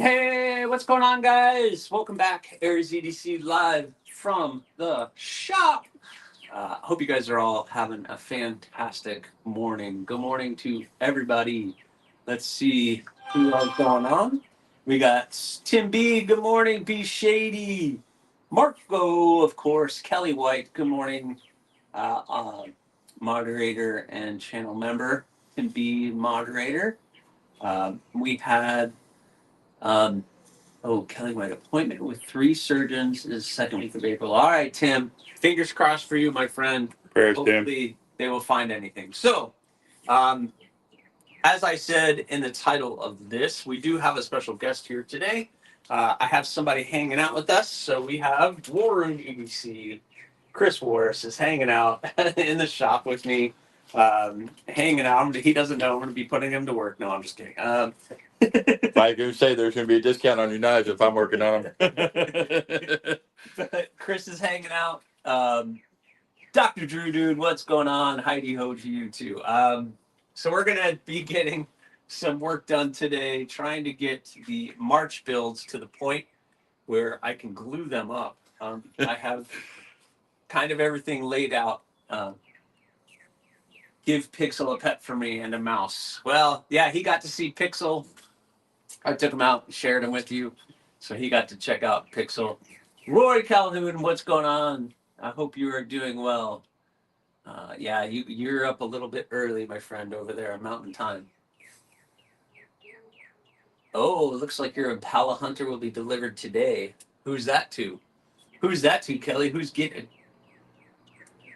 Hey, what's going on, guys? Welcome back, WarroomEDC live from the shop. Hope you guys are all having a fantastic morning. Good morning to everybody. Let's see who else going on. We got Tim B. Good morning. B. Shady. Marco, of course. Kelly White. Good morning. Moderator and channel member. Tim B. Moderator. We had. Um, Oh, Kelly White appointment with 3 surgeons is second week of April. All right, Tim. Fingers crossed for you, my friend. Prayers, Tim. Hopefully they will find anything. So, um, as I said in the title of this, we do have a special guest here today. I have somebody hanging out with us. So we have WarroomEDC. Chris Warris is hanging out in the shop with me. Hanging out. He doesn't know I'm going to be putting him to work. No, I'm just kidding. I do say there's going to be a discount on your knives if I'm working on them. But Chris is hanging out. Dr. Drew, dude, what's going on? Heidi ho to you too. So we're gonna be getting some work done today, trying to get the March builds to the point where I can glue them up. I have kind of everything laid out. Give Pixel a pet for me and a mouse. Well, yeah, he got to see Pixel. I took him out and shared him with you, so he got to check out Pixel. Roy Calhoun, what's going on? I hope you are doing well. Yeah, you're up a little bit early, my friend, over there on Mountain Time. Oh, it looks like your Impala Hunter will be delivered today. Who's that to? Who's that to, Kelly? Who's getting it?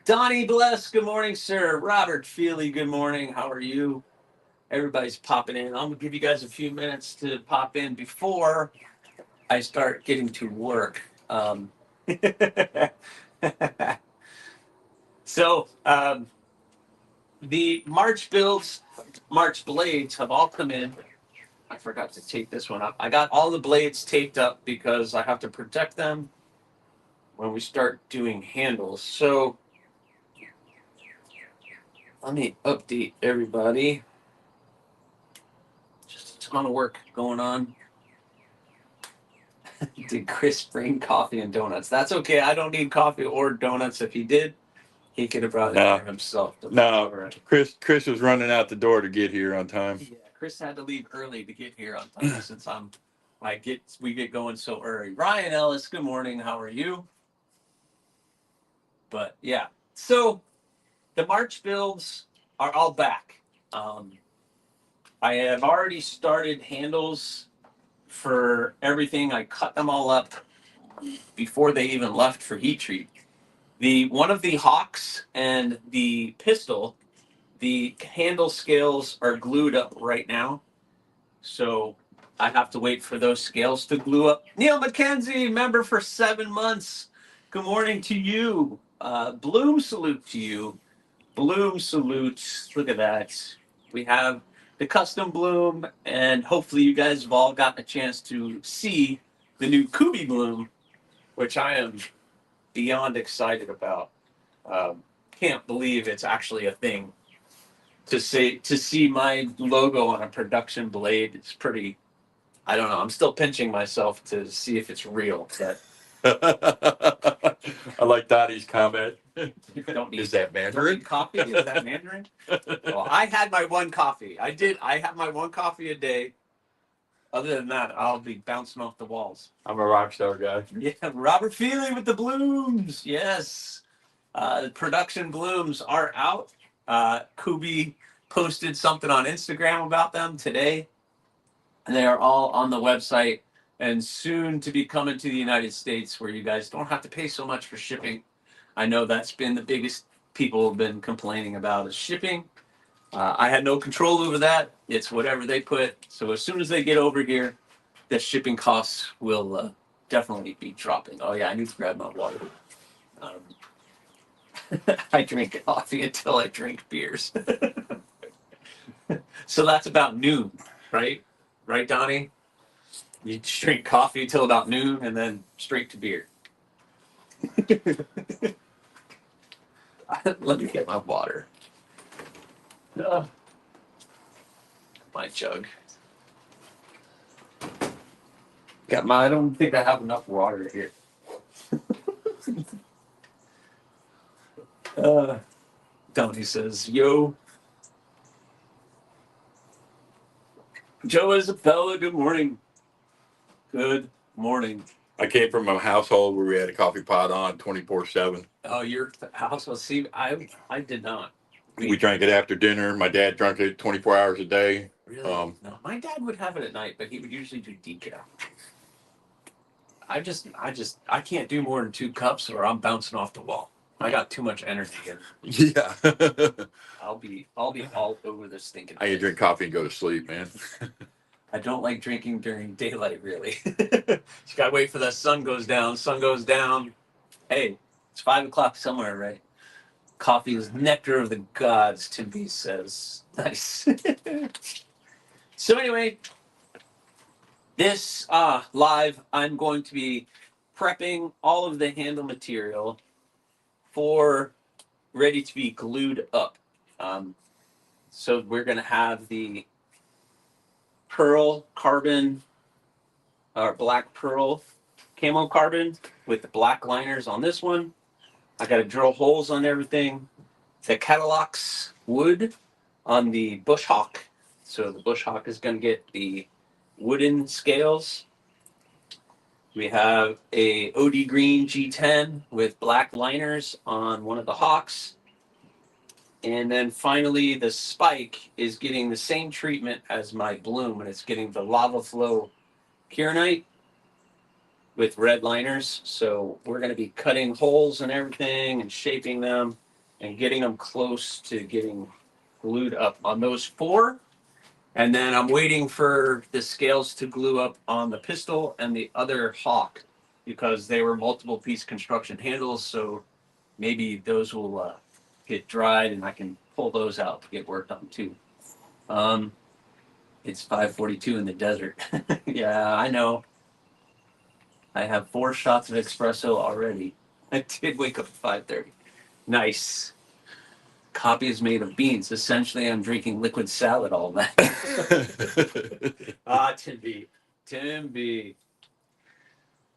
Donnie Bless, good morning, sir. Robert Feely, good morning. How are you? Everybody's popping in. I'm going to give you guys a few minutes to pop in before I start getting to work. So, the March builds, March blades have all come in. I forgot to tape this one up. I got all the blades taped up because I have to protect them when we start doing handles. So, let me update everybody. Just a ton of work going on. Did Chris bring coffee and donuts? That's okay. I don't need coffee or donuts. If he did, he could have brought it No. for himself. No, Chris was running out the door to get here on time. Yeah, Chris had to leave early to get here on time since we get going so early. Ryan Ellis, good morning. How are you? But yeah, so the March builds are all back. I have already started handles for everything. I cut them all up before they even left for heat treat. One of the hawks and the pistol, the handle scales are glued up right now. So I have to wait for those scales to glue up. Neil McKenzie, member for 7 months. Good morning to you. Bloom salute to you. Bloom salute. Look at that. We have the custom bloom, and hopefully you guys have all gotten a chance to see the new Kubi bloom, which I am beyond excited about. Can't believe it's actually a thing. To see my logo on a production blade, it's pretty. I don't know. I'm still pinching myself to see if it's real. But I like Dottie's comment. don't need, Is that Mandarin? Coffee? Is that Mandarin? Well, I had my one coffee. I have my one coffee a day. Other than that, I'll be bouncing off the walls. I'm a rock star guy. Yeah, Robert Feely with the blooms. Yes. The production blooms are out. Kubi posted something on Instagram about them today. And they are all on the website and soon to be coming to the United States where you guys don't have to pay so much for shipping. I know that's been the biggest people have been complaining about is shipping. I had no control over that. It's whatever they put. So as soon as they get over here, the shipping costs will definitely be dropping. Oh yeah, I need to grab my water. I drink coffee until I drink beers. So that's about noon, right? Right, Donnie? You drink coffee until about noon and then straight to beer. Let me get my water. My jug. I don't think I have enough water here. Tony says, yo. Joe Isabella, good morning. Good morning. I came from a household where we had a coffee pot on 24/7. Oh, your house was, see, I did not. We drank it after dinner. My dad drank it 24 hours a day. Really? No, my dad would have it at night, but he would usually do decaf. I can't do more than 2 cups or I'm bouncing off the wall. I got too much energy and Yeah. I'll be all over this stinking I can place. drink coffee and go to sleep, man. I don't like drinking during daylight, really. Just gotta wait for the sun goes down. Sun goes down. Hey, it's 5 o'clock somewhere, right? Coffee is nectar of the gods, Tim B says. Nice. So anyway, this live, I'm going to be prepping all of the handle material for ready to be glued up. So we're going to have the pearl carbon or black pearl camo carbon with the black liners on this one. I got to drill holes on everything. The Cadillacs wood on the bush hawk. So the bush hawk is going to get the wooden scales. We have a OD green G10 with black liners on one of the hawks. And then finally, the spike is getting the same treatment as my bloom, and it's getting the lava flow kieranite with red liners. So we're going to be cutting holes and everything and shaping them and getting them close to getting glued up on those 4. And then I'm waiting for the scales to glue up on the pistol and the other hawk because they were multiple piece construction handles. So maybe those will get dried and I can pull those out to get worked on too. It's 5:42 in the desert. Yeah, I know. I have 4 shots of espresso already. I did wake up at 5:30. Nice. Coffee is made of beans. Essentially, I'm drinking liquid salad all night. Tim B. Tim B.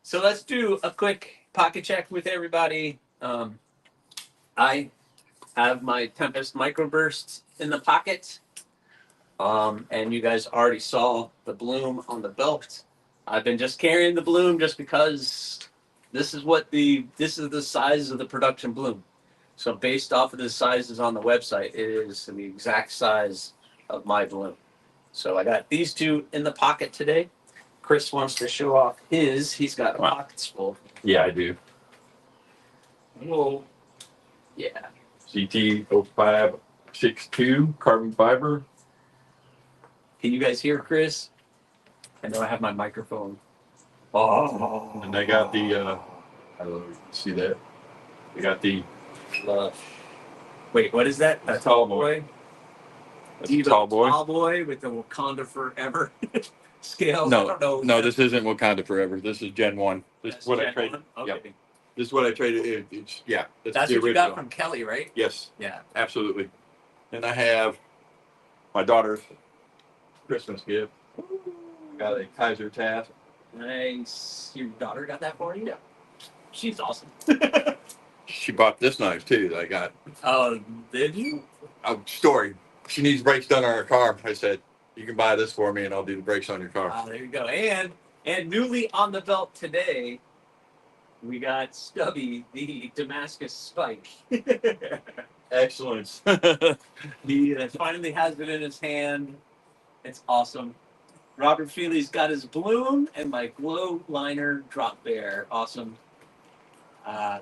So let's do a quick pocket check with everybody. I have my Tempest microbursts in the pocket. And you guys already saw the bloom on the belt. I've been just carrying the bloom just because this is the size of the production bloom. So based off of the sizes on the website, it is the exact size of my bloom. So I got these 2 in the pocket today. Chris wants to show off his. He's got pockets full. Yeah, I do. Oh, yeah. CT0562 carbon fiber. Can you guys hear Chris? I know I have my microphone. Oh. And they got the, I don't know if you can see that. They got the Wait, what is that? A tall boy? That's a tall boy. Tall boy with the Wakanda Forever scales. No, I don't know. no, this isn't Wakanda Forever. This is Gen 1. This is what I traded. Okay. Yep. This is what I traded. Yeah, That's the what you original. got from Kelly, right? Yes, Yeah. absolutely. And I have my daughter's Christmas gift. Got a Kaiser Task. Nice. Your daughter got that for you? Yeah. She's awesome. She bought this knife too that I got. Oh, did you? Story. She needs brakes done on her car. I said, you can buy this for me and I'll do the brakes on your car. Ah, there you go. And newly on the belt today, we got Stubby, the Damascus Spike. Excellent. He finally has it in his hand. It's awesome. Robert Feely's got his bloom and my glow liner drop bear. Awesome. I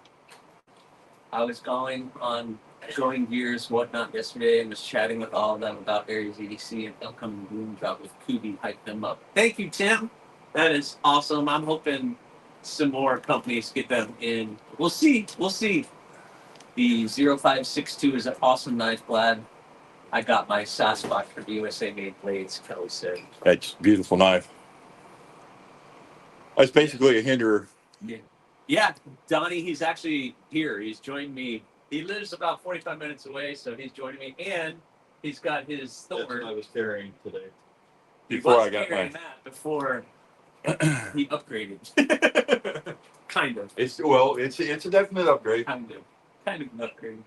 was going gears, whatnot yesterday and was chatting with all of them about Aries EDC and upcoming bloom drop with Kubi, hype them up. Thank you, Tim. That is awesome. I'm hoping some more companies get them in. We'll see. The 0562 is an awesome knife. Glad I got my Sasquatch for the USA Made Blades, Kelly said. That's a beautiful knife. That's basically a hinderer. Yeah, Donnie, he's actually here. He's joined me. He lives about 45 minutes away, so he's joining me. And he's got his Thor. That's what I was carrying today. He Before was I got carrying mine. that before. He upgraded. Kind of. It's a definite upgrade. Kind of an upgrade.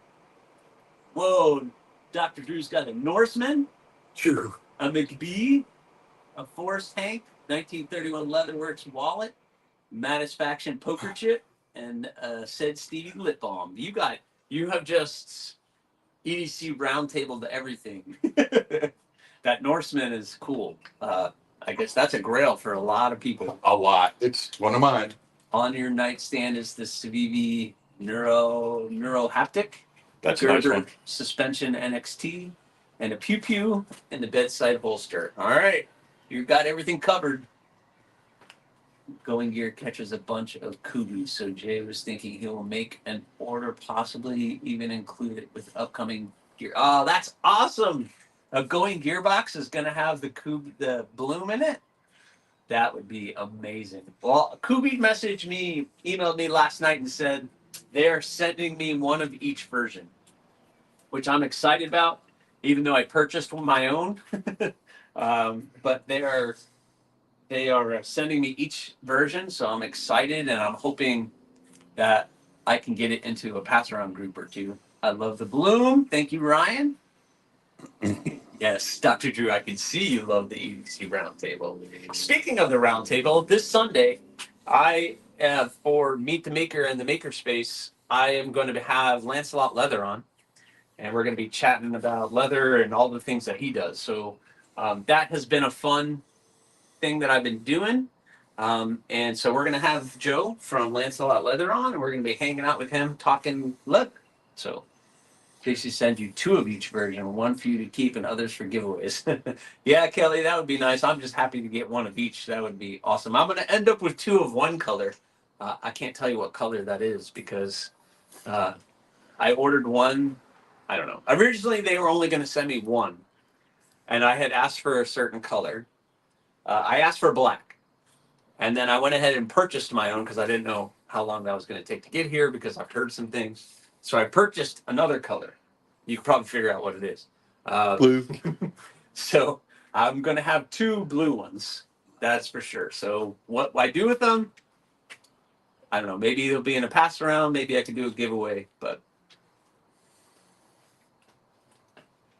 Whoa, Dr. Drew's got a Norseman, True. a McBee, a Force Tank, 1931 Leatherworks wallet, Matisfaction poker chip, and said Stevie lip balm. You have just EDC roundtable to everything. That Norseman is cool. I guess that's a grail for a lot of people. A lot. It's one of mine. On your nightstand is the Civivi Neuro Haptic. That's a nice Gerber one. Suspension NXT, and a Pew Pew in the bedside holster. All right, you've got everything covered. Going Gear catches a bunch of Kubis, so Jay was thinking he will make an order, possibly even include it with upcoming gear. Oh, that's awesome! A Going Gear box is going to have the Bloom in it. That would be amazing. Well, Kubi emailed me last night and said they're sending me one of each version, which I'm excited about, even though I purchased my own. But they are sending me each version, so I'm excited, and I'm hoping that I can get it into a pass-around group or two. I love the Bloom. Thank you, Ryan. Yes, Dr. Drew, I can see you love the EDC Roundtable. Speaking of the Roundtable, this Sunday, I have for Meet the Maker and the Makerspace, I am going to have Lancelot Leather on, and we're going to be chatting about leather and all the things that he does. So that has been a fun thing that I've been doing. And so we're going to have Joe from Lancelot Leather on, and we're going to be hanging out with him talking leather. So Casey sends you two of each version, one for you to keep and others for giveaways. Yeah, Kelly, that would be nice. I'm just happy to get one of each. That would be awesome. I'm going to end up with two of one color. I can't tell you what color that is because I ordered one. I don't know. Originally, they were only going to send me one, and I had asked for a certain color. I asked for black, and then I went ahead and purchased my own because I didn't know how long that was going to take to get here because I've heard some things. So I purchased another color. You can probably figure out what it is. Blue. So I'm going to have two blue ones. That's for sure. So what I do with them, I don't know. Maybe they'll be in a pass around. Maybe I can do a giveaway. But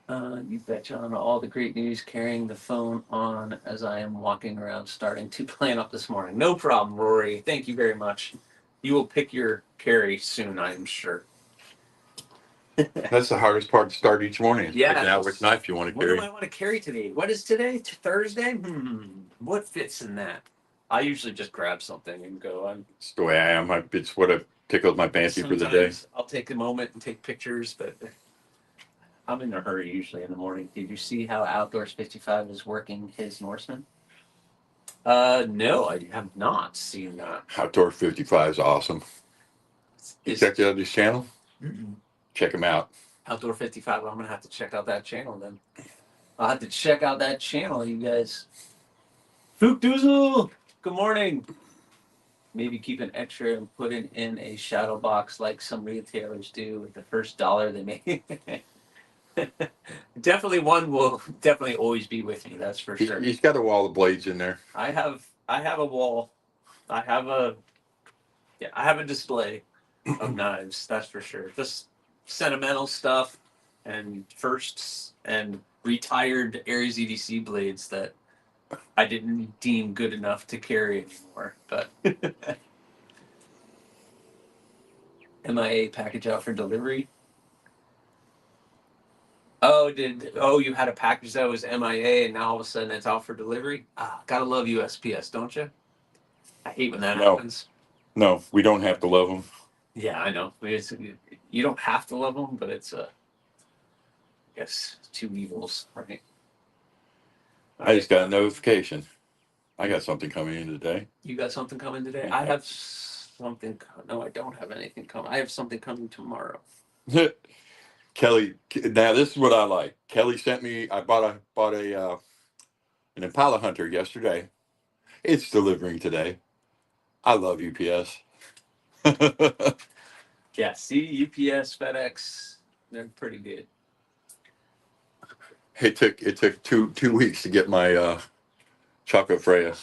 you betcha on all the great news, carrying the phone on as I am walking around starting to plan up this morning. No problem, Rory. Thank you very much. You will pick your carry soon, I'm sure. That's the hardest part to start each morning. Yeah. Picking out which knife you want to What carry. do I want to carry today? What is today? Thursday? What fits in that? I usually just grab something and go. It's the way I am. It's what tickles my fancy for the day. I'll take a moment and take pictures, but I'm in a hurry usually in the morning. Did you see how Outdoors 55 is working his Norseman? No, I have not seen that. Outdoor 55 is awesome. You checked out his channel? Mm-mm. Check him out. Outdoor 55. I'm gonna have to check out that channel then. I'll have to check out that channel, you guys. Fook Doozle, good morning. Maybe keep an extra and put it in a shadow box like some retailers do with the first dollar they make. Definitely one will definitely always be with me. That's for sure. He's got a wall of blades in there. I have a wall. I have a display of knives. That's for sure. Just sentimental stuff and firsts and retired Aries EDC blades that I didn't deem good enough to carry anymore. But MIA package out for delivery. Oh, you had a package that was MIA and now all of a sudden it's out for delivery? Gotta love USPS, don't you? I hate when that happens. No, we don't have to love them. Yeah, I know. You don't have to love them, but it's I guess two evils, right? I just got a notification. I got something coming in today. You got something coming today? Yeah. I have something. No, I don't have anything coming. I have something coming tomorrow. Kelly, now this is what I like. Kelly sent me. I bought an Impala Hunter yesterday. It's delivering today. I love UPS. Yeah, see, UPS, FedEx, they're pretty good. It took two weeks to get my chocolate Freya.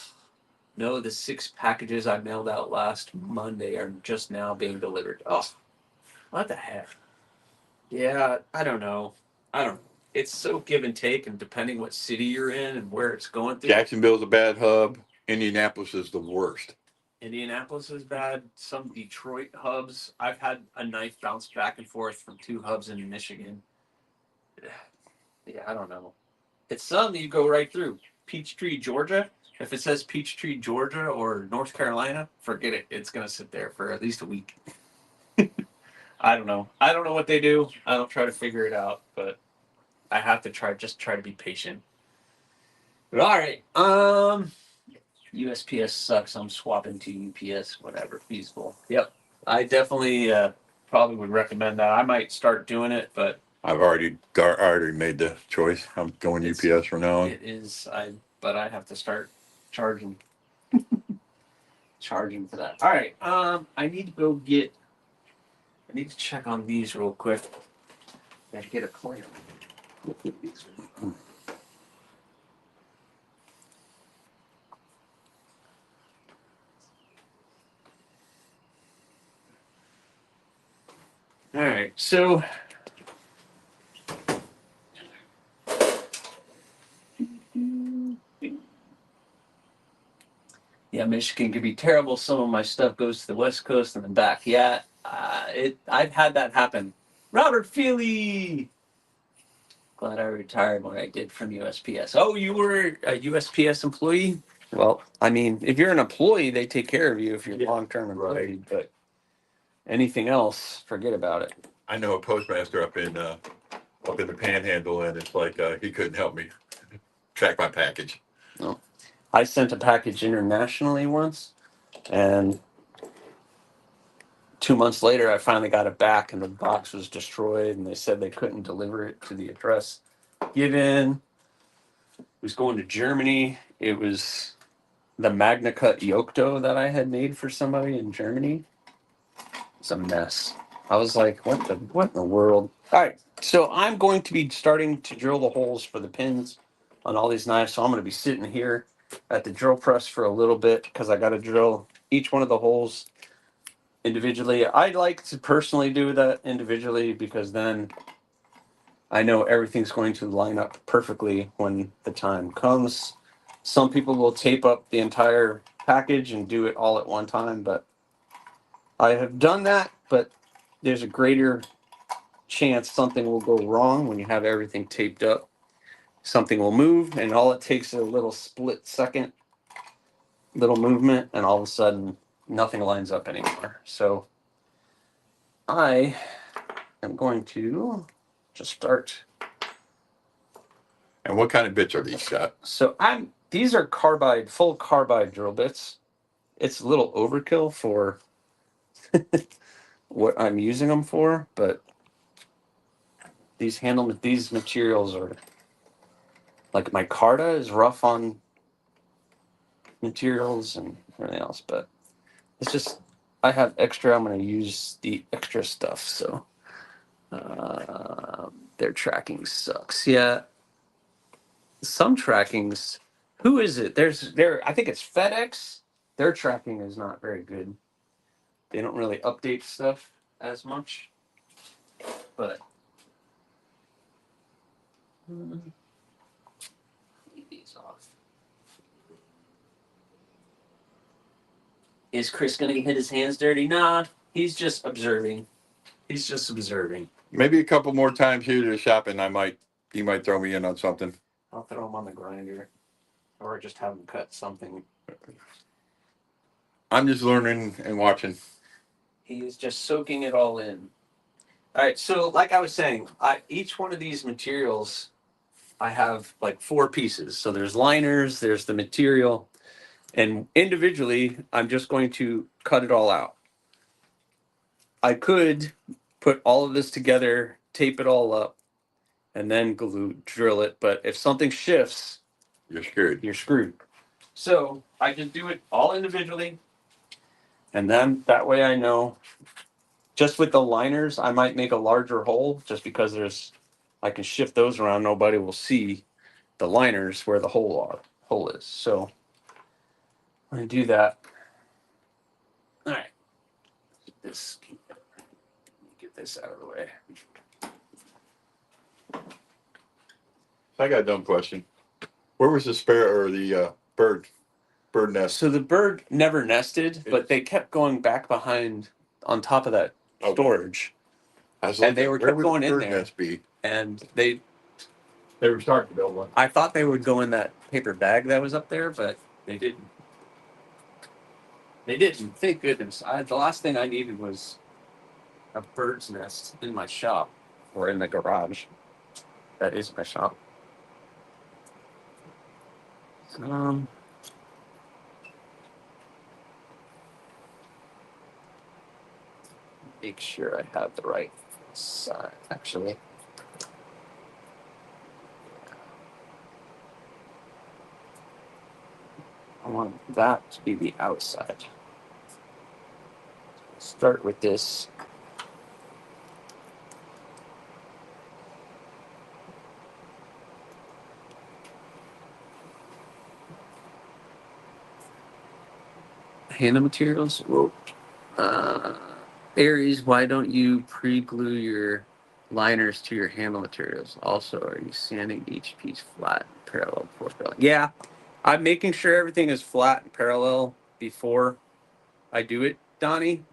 No, the 6 packages I mailed out last Monday are just now being delivered. Oh, what the heck? Yeah, I don't know. I don't know. It's so give and take, and depending what city you're in and where it's going through. Jacksonville's a bad hub. Indianapolis is the worst. Indianapolis is bad. Some Detroit hubs. I've had a knife bounce back and forth from 2 hubs in Michigan. Yeah, I don't know. It's some that you go right through. Peachtree, Georgia. If it says Peachtree, Georgia or North Carolina, forget it. It's going to sit there for at least a week. I don't know. I don't know what they do. I don't try to figure it out, but I have to try to be patient. But all right. USPS sucks. I'm swapping to UPS, whatever, feasible. Yep. I definitely probably would recommend that. I might start doing it, but I've already made the choice. I'm going UPS from now on. it is but I have to start charging for that. All right. I need to check on these real quick and get a plan. All right. So yeah, Michigan could be terrible. Some of my stuff goes to the West Coast and then back. Yeah, I've had that happen. Robert Feely. Glad I retired when I did from USPS. Oh, you were a USPS employee? Well, I mean, if you're an employee, they take care of you if you're a long-term employee. But anything else, forget about it. I know a postmaster up in the Panhandle, and it's like he couldn't help me track my package. No. I sent a package internationally once, and 2 months later, I finally got it back, and the box was destroyed, and they said they couldn't deliver it to the address given. It was going to Germany. It was the Magna Cut Yocto that I had made for somebody in Germany. It's a mess. I was like, what in the world? All right, so I'm going to be starting to drill the holes for the pins on all these knives. So I'm going to be sitting here at the drill press for a little bit because I got to drill each one of the holes individually. I like to personally do that individually because then I know everything's going to line up perfectly when the time comes. Some people will tape up the entire package and do it all at one time, but I have done that, but there's a greater chance something will go wrong when you have everything taped up. Something will move, and all it takes is a little split second, little movement, and all of a sudden nothing lines up anymore. So I am going to just start. And what kind of bits are these, Scott? So these are full carbide drill bits. It's a little overkill for what I'm using them for, but these materials are like my Carta is rough on materials and everything else, but it's just I have extra. I'm going to use the extra stuff. So their tracking sucks. Yeah, some trackings. Who is it? I think it's FedEx. Their tracking is not very good. They don't really update stuff as much, but leave these off. Is Chris going to get his hands dirty? Nah, he's just observing. Maybe a couple more times here to the shop, and he might throw me in on something. I'll throw him on the grinder, or just have him cut something. I'm just learning and watching. He is just soaking it all in. All right, so like I was saying, each one of these materials, I have like 4 pieces. So there's liners, there's the material, and individually, I'm just going to cut it all out. I could put all of this together, tape it all up, and then drill it. But if something shifts, You're screwed. You're screwed. So I just do it all individually, and then that way I know. Just with the liners, I might make a larger hole just because I can shift those around. Nobody will see the liners where the hole is. So I'm going to do that. All right. Get this out of the way. I got a dumb question. Where was the spare or the bird nest? So the bird never nested, but they kept going back behind on top of that storage. And they were kept going in there. Nest be? And they were starting to build one. I thought they would go in that paper bag that was up there, but they didn't. They didn't. Thank goodness. The last thing I needed was a bird's nest in my shop or in the garage. That is my shop. Make sure I have the right side, actually. I want that to be the outside. Start with this. Handle materials. Whoa. Aries, why don't you pre-glue your liners to your handle materials? Also, are you sanding each piece flat and parallel before filling? Yeah, I'm making sure everything is flat and parallel before I do it, Donnie.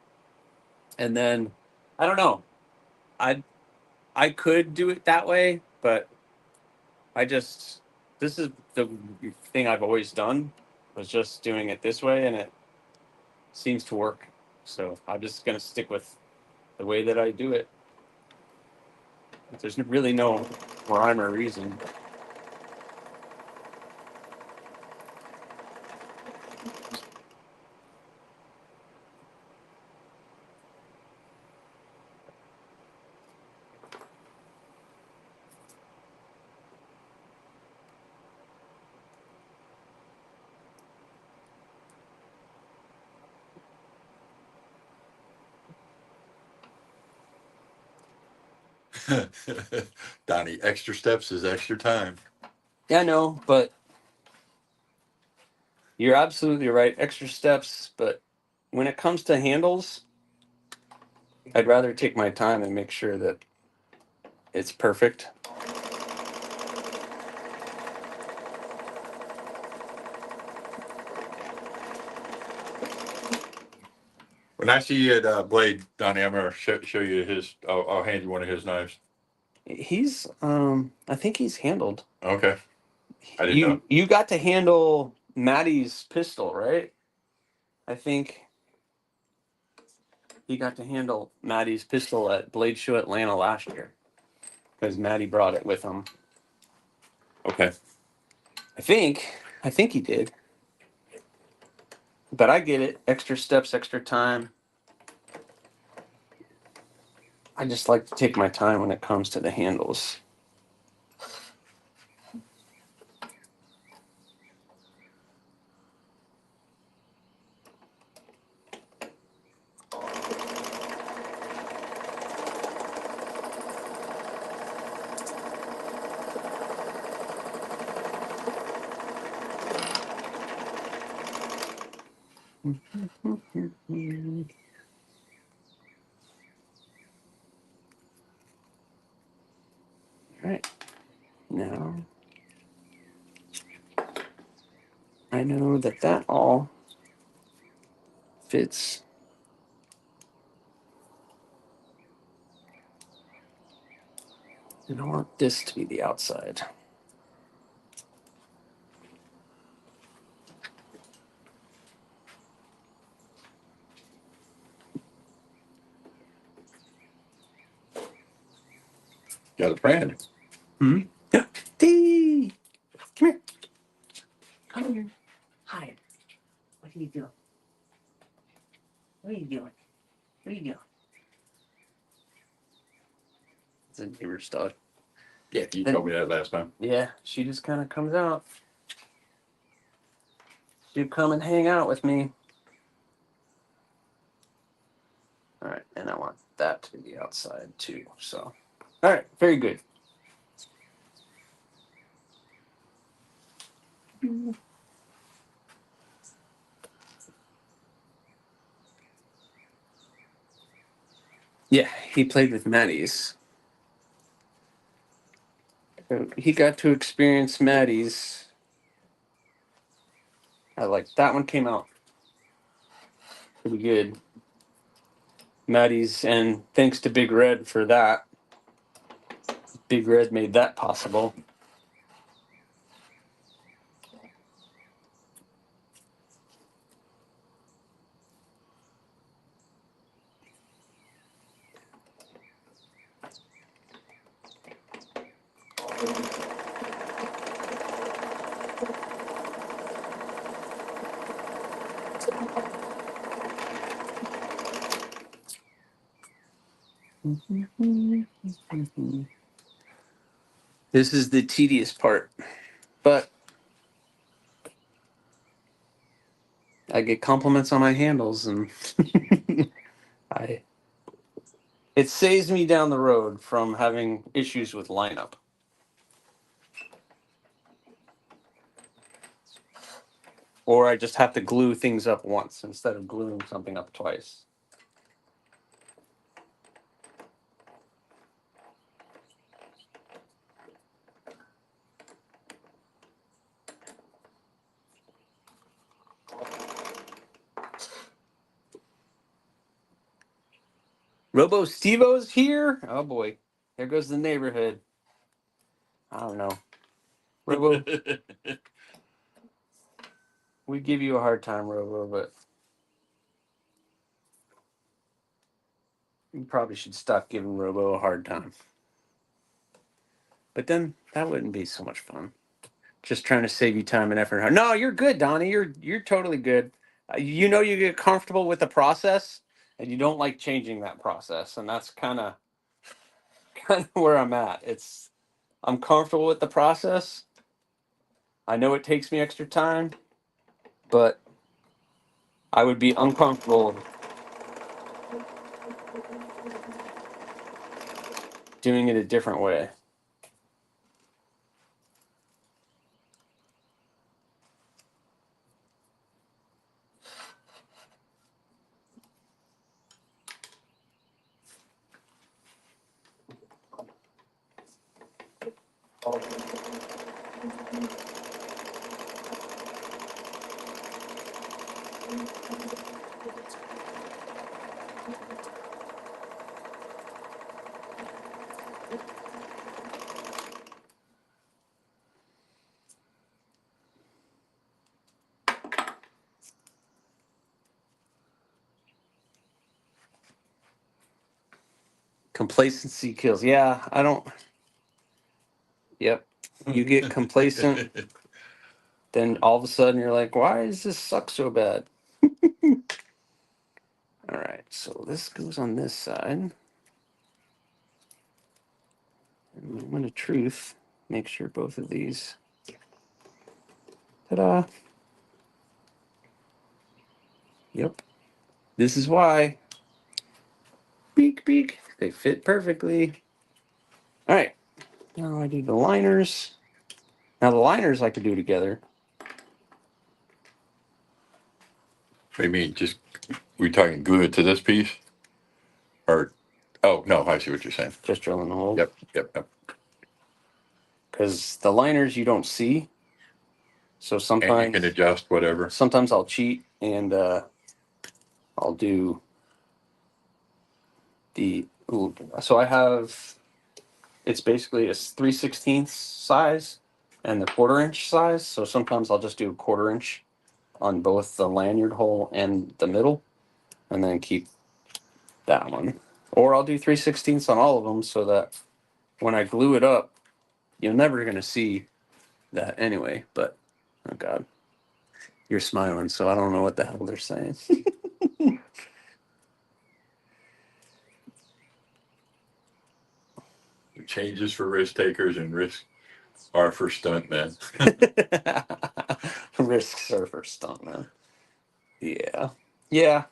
And then, I don't know. I could do it that way, but this is the thing I've always done, was just doing it this way, and it seems to work. So I'm just going to stick with the way that I do it. There's really no rhyme or reason. Donnie, extra steps is extra time. Yeah, I know, but you're absolutely right. Extra steps, but when it comes to handles, I'd rather take my time and make sure that it's perfect. When I see you at Blade, Donnie, I'm going to show you his. I'll hand you one of his knives. He's, I think he's handled. Okay. I didn't know. You got to handle Maddie's pistol, right? I think he got to handle Maddie's pistol at Blade Show Atlanta last year because Maddie brought it with him. Okay. I think he did. But I get it. Extra steps, extra time. I just like to take my time when it comes to the handles. All right. Now, I know that all fits. And I want this to be the outside. Got a friend. Yeah. Dee! Come here. Come here. Hi. What are you doing? What are you doing? What are you doing? It's a neighbor's dog. Yeah, you told me that last time. Yeah, she just kind of comes out. She'll come and hang out with me. All right, and I want that to be the outside too. So, all right, very good. Yeah, he played with Maddie's. He got to experience Maddie's. I like that one, came out pretty good. Maddie's, and thanks to Big Red for that. Big Red made that possible. This is the tedious part, but I get compliments on my handles, and I it saves me down the road from having issues with lineup. Or I just have to glue things up once instead of gluing something up twice. Robo Stevo's here? Oh boy. There goes the neighborhood. I don't know. Robo, we give you a hard time, Robo, but you probably should stop giving Robo a hard time. But then that wouldn't be so much fun. Just trying to save you time and effort. No, you're good, Donnie. You're totally good. You know, you get comfortable with the process, and you don't like changing that process, and that's kind of where I'm at. I'm comfortable with the process. I know it takes me extra time, but I would be uncomfortable doing it a different way. Complacency kills. Yeah, I don't. Yep. You get complacent, then all of a sudden you're like, why does this suck so bad? All right, so this goes on this side. And moment of truth, make sure both of these. Ta-da. Yep. This is why. Beak, beak. They fit perfectly. All right. Now I do the liners. Now the liners I could do together. What do you mean? Just we talking glue it to this piece, or oh no, I see what you're saying. Just drilling the hole. Yep. Because the liners you don't see. So And sometimes you can adjust whatever. Sometimes I'll cheat and I'll do the. So I have. It's basically a 3/16 size and the 1/4 inch size. So sometimes I'll just do a 1/4 inch on both the lanyard hole and the middle, and then keep that one. Or I'll do 3/16 on all of them so that when I glue it up, you're never gonna see that anyway. But oh god, you're smiling, so I don't know what the hell they're saying. Changes for risk takers and risks are for stuntmen. Risk surfer stuntman. Yeah. Yeah.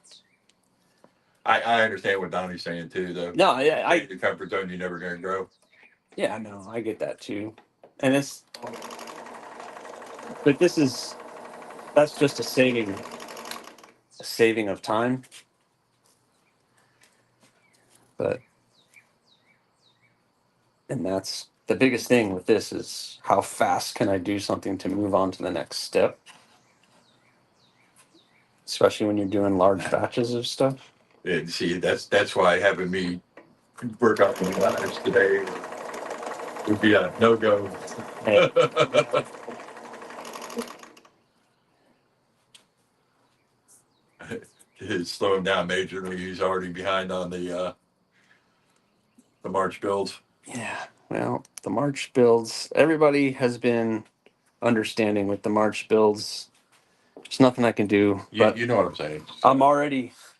I understand what Donnie's saying too, though. No, yeah, The comfort zone you're never going to grow. yeah, no, I get that too. And but that's just a saving of time. And that's the biggest thing with this is how fast can I do something to move on to the next step, especially when you're doing large batches of stuff. And see, that's why having me work out the ladders today would be a no-go. Hey. It's slowing down majorly. He's already behind on the March builds. Yeah, well, the March builds, everybody has been understanding with the March builds. There's nothing I can do, but You know what I'm saying.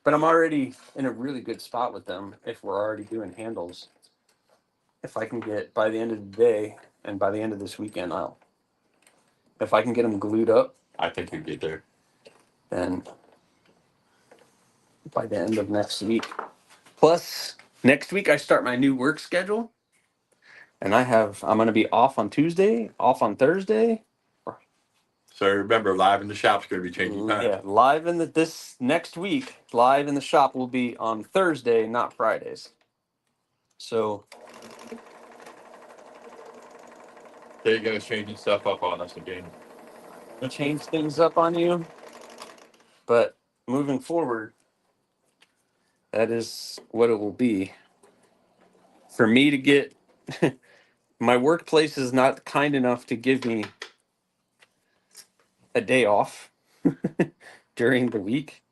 I'm already in a really good spot with them if we're already doing handles. If I can get by the end of the day and by the end of this weekend, if I can get them glued up, I think you get there. then by the end of next week. Plus, next week I start my new work schedule, and I'm going to be off on Tuesday, off on Thursday. So remember, live in the shop's going to be changing time. Yeah, live in this next week, live in the shop will be on Thursday, not Fridays. So There you go, changing stuff up on us again. change things up on you, but moving forward, that is what it will be. For me to get my workplace is not kind enough to give me a day off during the week,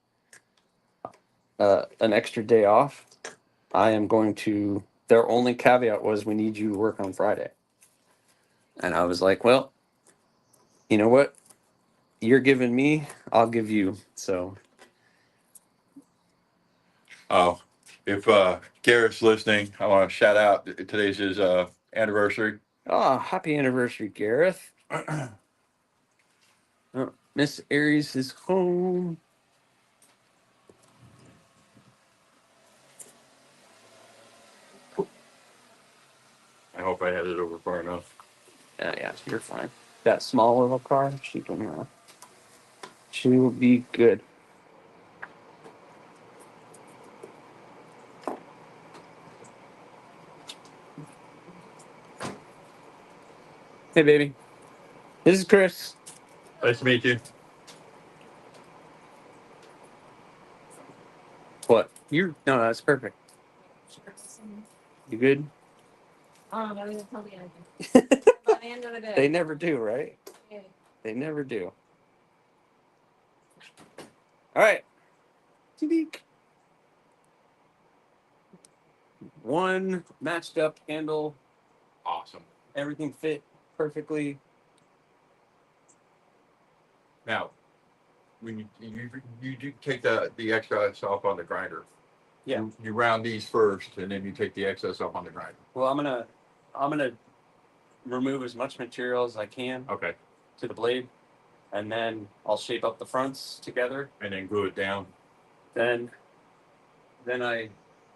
an extra day off. I am going to. Their only caveat was we need you to work on Friday, and I was like, well, you know what? You're giving me, I'll give you. So, Oh, if Garrett's listening, I want to shout out. Today's his anniversary. happy anniversary, Gareth. Oh, Miss Aries is home. I hope I had it over far enough. Yeah, you're fine. That small little car, she will be good. Hey, baby. This is Chris. Nice to meet you. What? No, that's perfect. You good? Oh, no, you tell me anything. By the end of the day. They never do, right? Yeah. They never do. All right. Tweak. One matched up handle. Awesome. Everything fit perfectly. Now, when you do take the excess off on the grinder. Yeah. You round these first, and then you take the excess off on the grinder. Well, I'm gonna remove as much material as I can Okay. to the blade, and then I'll shape up the fronts together. And then glue it down. Then I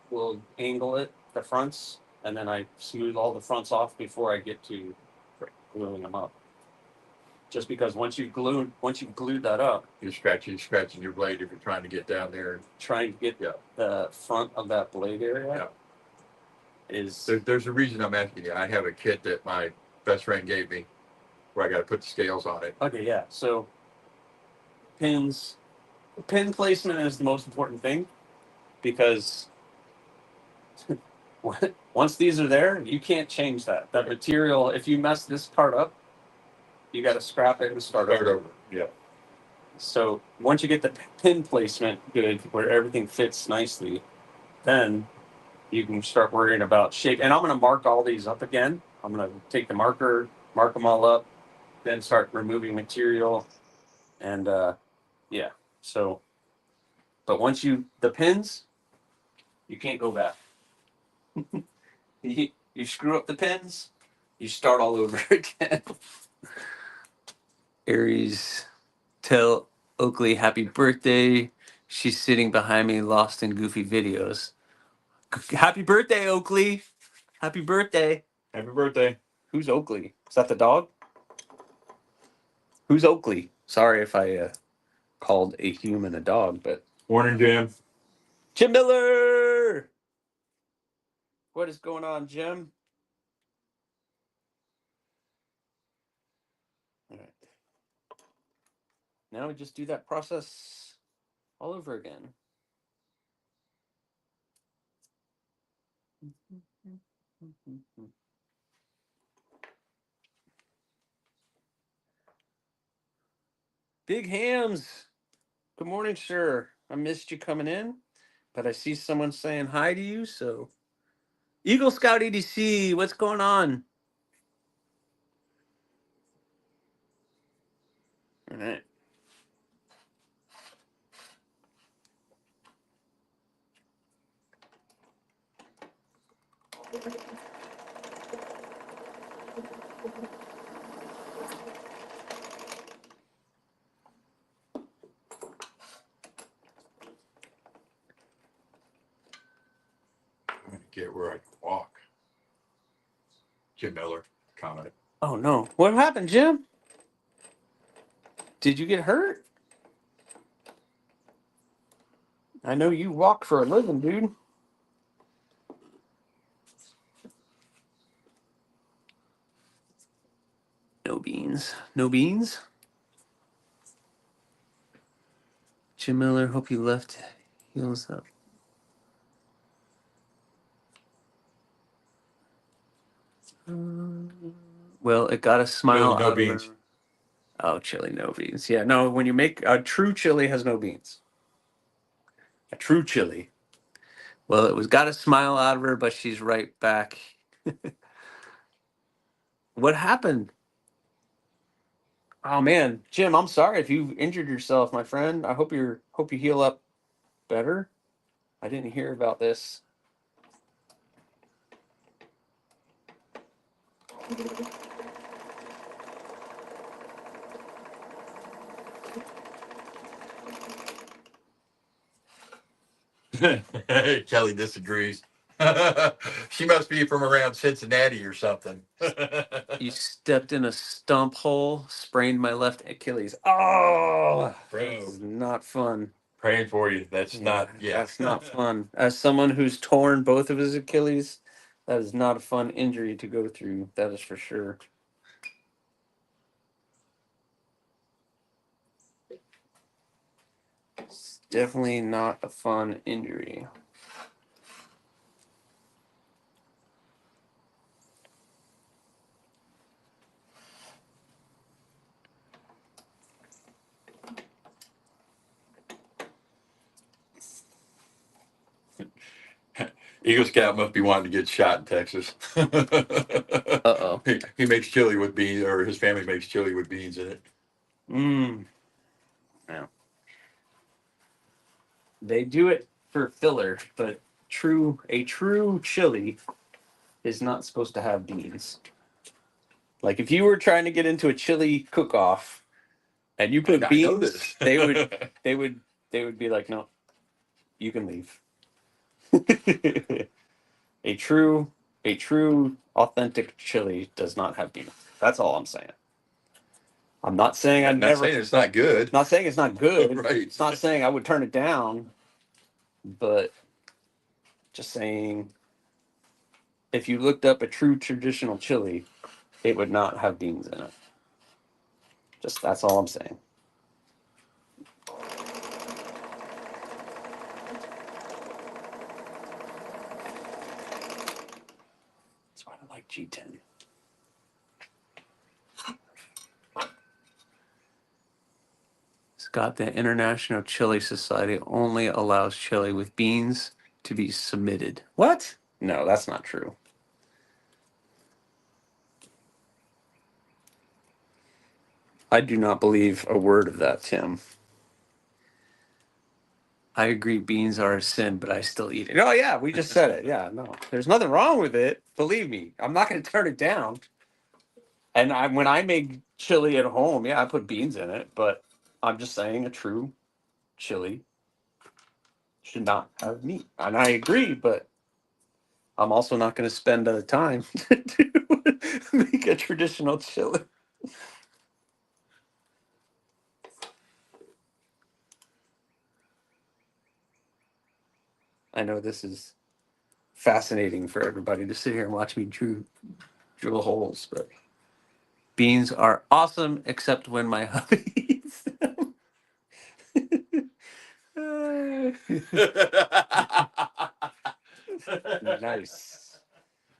will angle the fronts, and then I smooth all the fronts off before I get to gluing them up. Just because once you've glued that up, You're scratching your blade if you're trying to get down there. trying to get the front of that blade area is There's a reason I'm asking you. I have a kit that my best friend gave me where I got to put the scales on it. okay. Yeah. So pin placement is the most important thing because once these are there, you can't change that. That material, if you mess this part up, you got to scrap it and start over. Yeah. So once you get the pin placement good, where everything fits nicely, then you can start worrying about shape. And I'm going to mark all these up again. I'm going to take the marker, mark them all up, then start removing material. And yeah, so, but once the pins, you can't go back. you screw up the pins, you start all over again. Aries, tell Oakley happy birthday. She's sitting behind me, lost in goofy videos. Happy birthday, Oakley. Happy birthday. Happy birthday. Who's Oakley? Is that the dog? Who's Oakley? Sorry if I called a human a dog, but Morning, Jim. Jim Miller. What is going on, Jim? All right. Now we just do that process all over again. Big Hams. Good morning, sir. I missed you coming in, but I see someone saying hi to you, so Eagle Scout EDC, what's going on? All right. I'm gonna get where I can walk. Jim Miller commented. Oh no. What happened, Jim? Did you get hurt? I know you walk for a living, dude. No beans. No beans? Jim Miller, hope you left heels up. Well, it got a smile Chili, no out of beans. her. Oh, chili, no beans. Yeah, no, when you make a true chili has no beans. A true chili. Well, it was got a smile out of her, but she's right back. What happened? Oh man, Jim, I'm sorry if you injured yourself, my friend. I hope you heal up better. I didn't hear about this. Kelly disagrees. She must be from around Cincinnati or something. You stepped in a stump hole, sprained my left Achilles. Oh, this is not fun. Praying for you. That's Yeah, not, yeah. that's not fun. As someone who's torn both of his Achilles, that is not a fun injury to go through. That is for sure. It's definitely not a fun injury. Eagle Scout must be wanting to get shot in Texas. Uh-oh. He makes chili with beans, or his family makes chili with beans in it. Yeah. They do it for filler, but a true chili is not supposed to have beans. Like if you were trying to get into a chili cook-off and you put I know beans, this. they would be like, no, you can leave. a true authentic chili does not have beans. That's all I'm saying. I'm not saying I'm not saying it's not good. Not saying it's not good. Right. It's not saying I would turn it down, but just saying if you looked up a true traditional chili, it would not have beans in it. Just that's all I'm saying. That's why I like G10. Scott, the International Chili Society only allows chili with beans to be submitted. What? No, that's not true. I do not believe a word of that, Tim. I agree beans are a sin, but I still eat it. Oh, yeah, we just said it. Yeah, no. There's nothing wrong with it. Believe me. I'm not going to turn it down. And when I make chili at home, yeah, I put beans in it, but I'm just saying a true chili should not have meat. And I agree, but I'm also not going to spend the time to make a traditional chili. I know this is fascinating for everybody to sit here and watch me drill holes. But beans are awesome, except when my hubby eats them. Nice.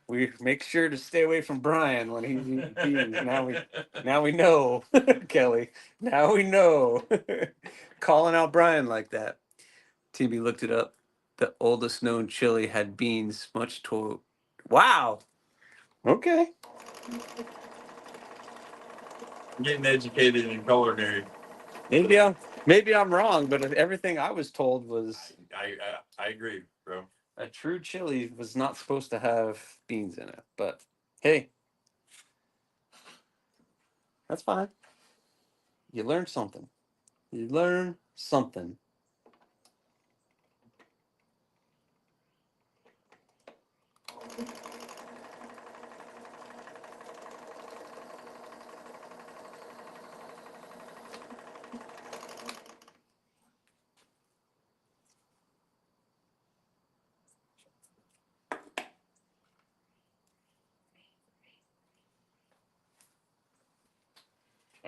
We make sure to stay away from Brian when he's eating beans. Now we know, Kelly. Now we know. Calling out Brian like that. TB looked it up. The oldest known chili had beans much to. Wow. Okay. Getting educated in culinary. Maybe I'm wrong, but everything I was told was I agree, bro. a true chili was not supposed to have beans in it. But hey, that's fine. You learn something. You learn something.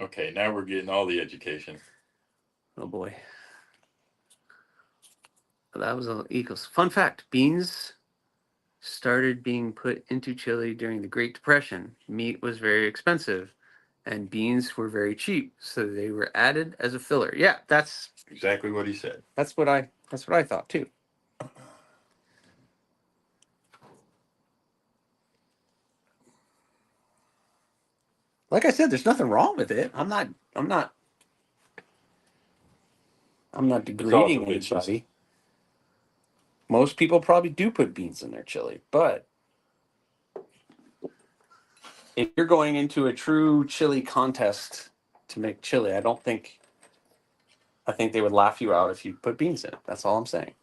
Okay, now we're getting all the education. Oh boy. That was all equals. Fun fact, beans started being put into chili during the Great Depression. Meat was very expensive and beans were very cheap, so they were added as a filler. Yeah, that's Exactly what he said. what I thought too. Like I said, there's nothing wrong with it. I'm not It's also degrading it's just anybody. Most people probably do put beans in their chili, but if you're going into a true chili contest to make chili, I think they would laugh you out if you put beans in it. That's all I'm saying.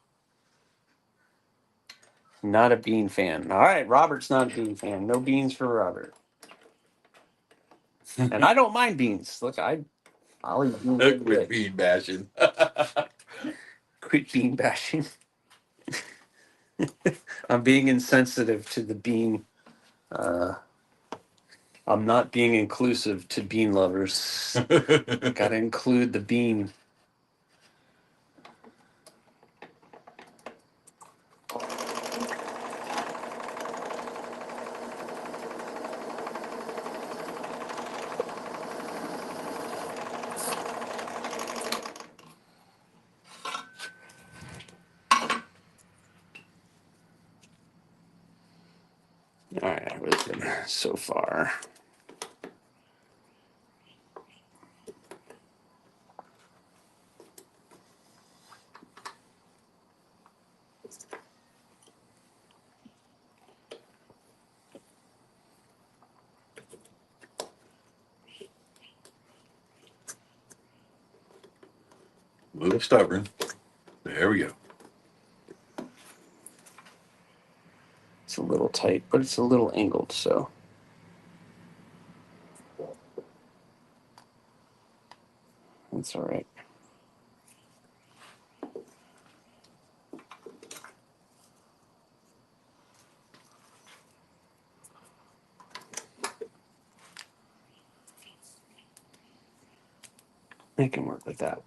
Not a bean fan. All right, Robert's not a bean fan. No beans for Robert. And I don't mind beans. Look, I'll eat beans every quit day. bean bashing. Quit bean bashing. I'm being insensitive to the bean. I'm not being inclusive to bean lovers. Gotta include the bean. All right, what's good so far? A little stubborn. There we go. It's a little tight, but it's a little angled, so. That's all right. I can work with that.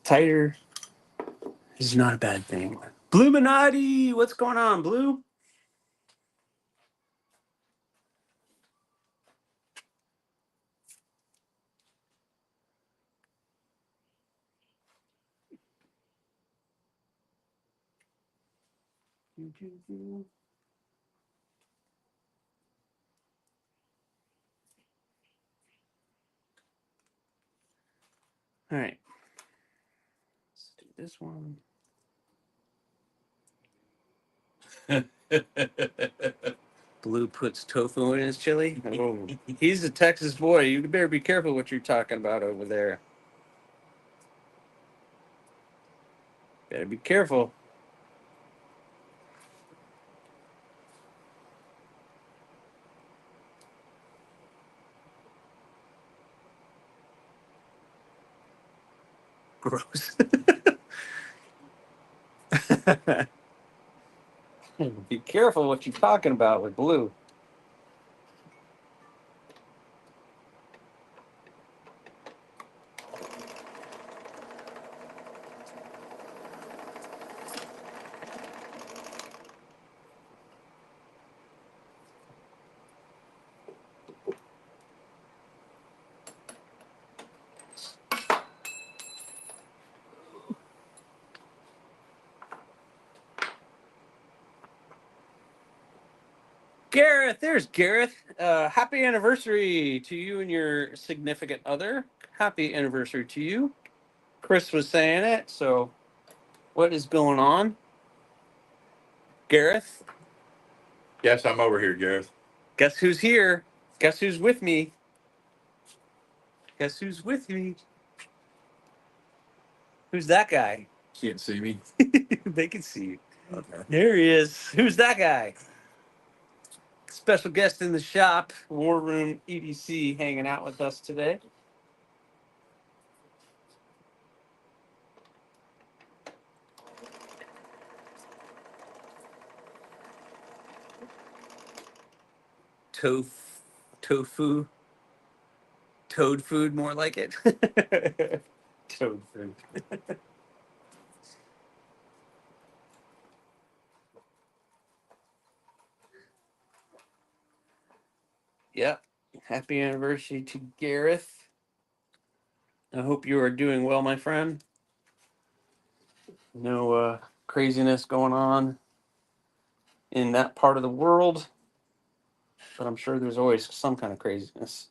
Tighter is not a bad thing. Bluminati, what's going on, Blue? All right. Let's do this one. Blue puts tofu in his chili. Oh, he's a Texas boy. You better be careful what you're talking about over there. Better be careful. Gross. Be careful what you're talking about with blue. Gareth, there's Gareth. Happy anniversary to you and your significant other. Happy anniversary to you. Chris was saying it, so what is going on? Gareth, Yes, I'm over here, Gareth. guess who's here? Guess who's with me? Guess who's with me? Who's that guy? Can't see me. They can see you. Okay. There he is. Who's that guy? Special guest in the shop, War Room EDC, hanging out with us today. Tofu, toad food, more like it. Toad food. Yep. Happy anniversary to Gareth. I hope you are doing well, my friend. No craziness going on in that part of the world, but I'm sure there's always some kind of craziness.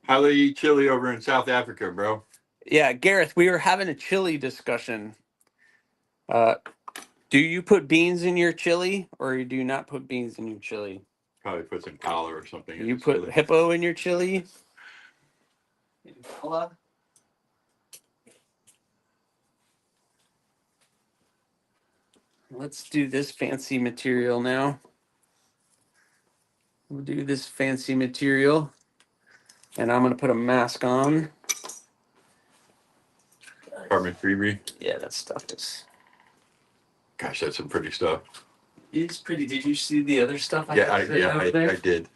How they eat chili over in South Africa, bro? Yeah, Gareth, we were having a chili discussion. Uh, do you put beans in your chili, or do you not put beans in your chili? Probably put some collar or something in You the put chili. hippo in your chili? Let's do this fancy material now. We'll do this fancy material, and I'm gonna put a mask on. Carbon freebie. Yeah, that stuff is. Gosh, that's some pretty stuff. It's pretty. Did you see the other stuff I Yeah, got sitting over there? I did.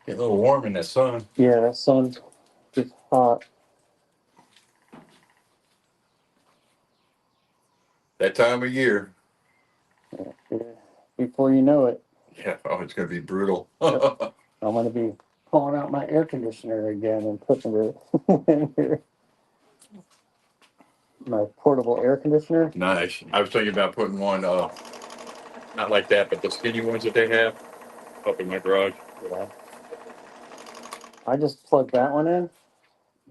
Get a little warm in that sun. Yeah, that sun is hot. That time of year. Yeah. Before you know it, Yeah, oh, it's gonna be brutal. Yep. I'm gonna be pulling out my air conditioner again and putting it in here. My portable air conditioner. Nice. I was thinking about putting one, not like that, but the skinny ones that they have up in my garage. Yeah. I just plug that one in,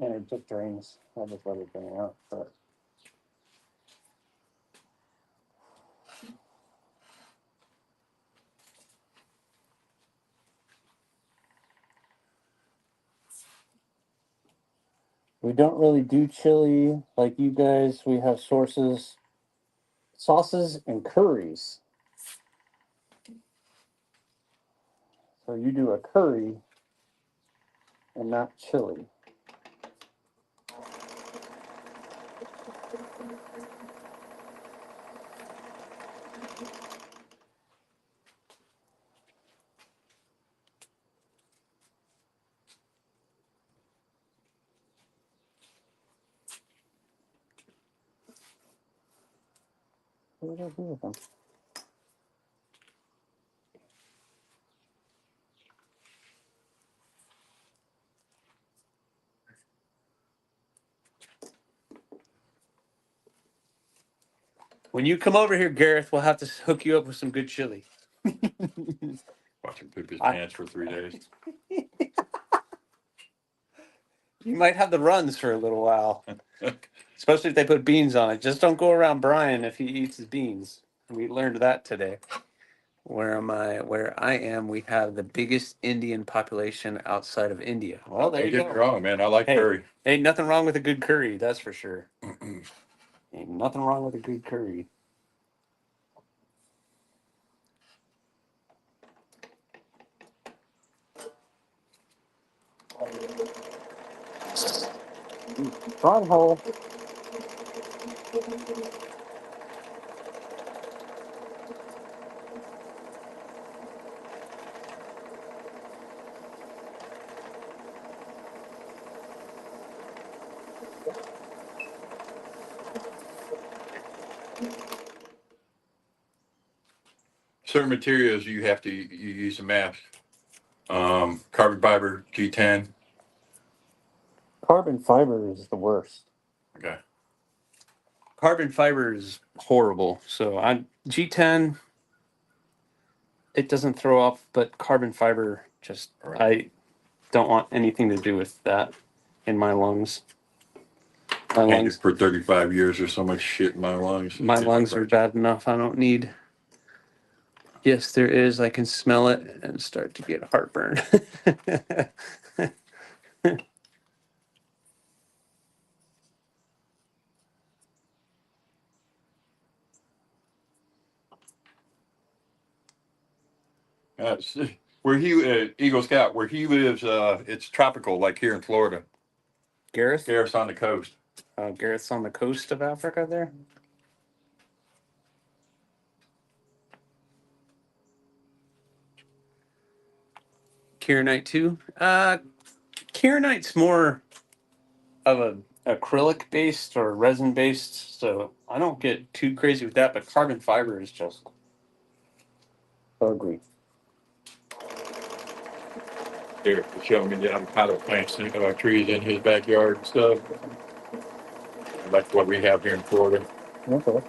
and it just drains. I just let it drain out. But we don't really do chili like you guys. We have sauces and curries. So you do a curry and not chili. What did I do with them? When you come over here, Gareth, we'll have to hook you up with some good chili. Watch him poop his pants for 3 days. You might have the runs for a little while, especially if they put beans on it. Just don't go around Brian if he eats his beans. We learned that today. Where I am, we have the biggest Indian population outside of India. Well, there Don't you get me go. wrong, man. I like Hey, curry. ain't nothing wrong with a good curry, that's for sure. Ain't nothing wrong with a good curry. Front hole. Certain materials you have to you use a mask. Carbon fiber, G10. Carbon fiber is the worst. Okay. Carbon fiber is horrible. So I G10, it doesn't throw off, but carbon fiber just All right. I don't want anything to do with that in my lungs. My Painted lungs, for 35 years. There's so much shit in my lungs. my lungs are bad enough. I don't need. Yes, there is. I can smell it and start to get heartburn. Where Eagle Scout, where he lives, it's tropical, like here in Florida. Gareth, Gareth's on the coast. Gareth's on the coast of Africa there. Kieranite too. Kieranite's more of a acrylic based or resin based, so I don't get too crazy with that. But carbon fiber is just ugly. Here, showing me the avocado plants, trees in his backyard and stuff. That's what we have here in Florida. Okay.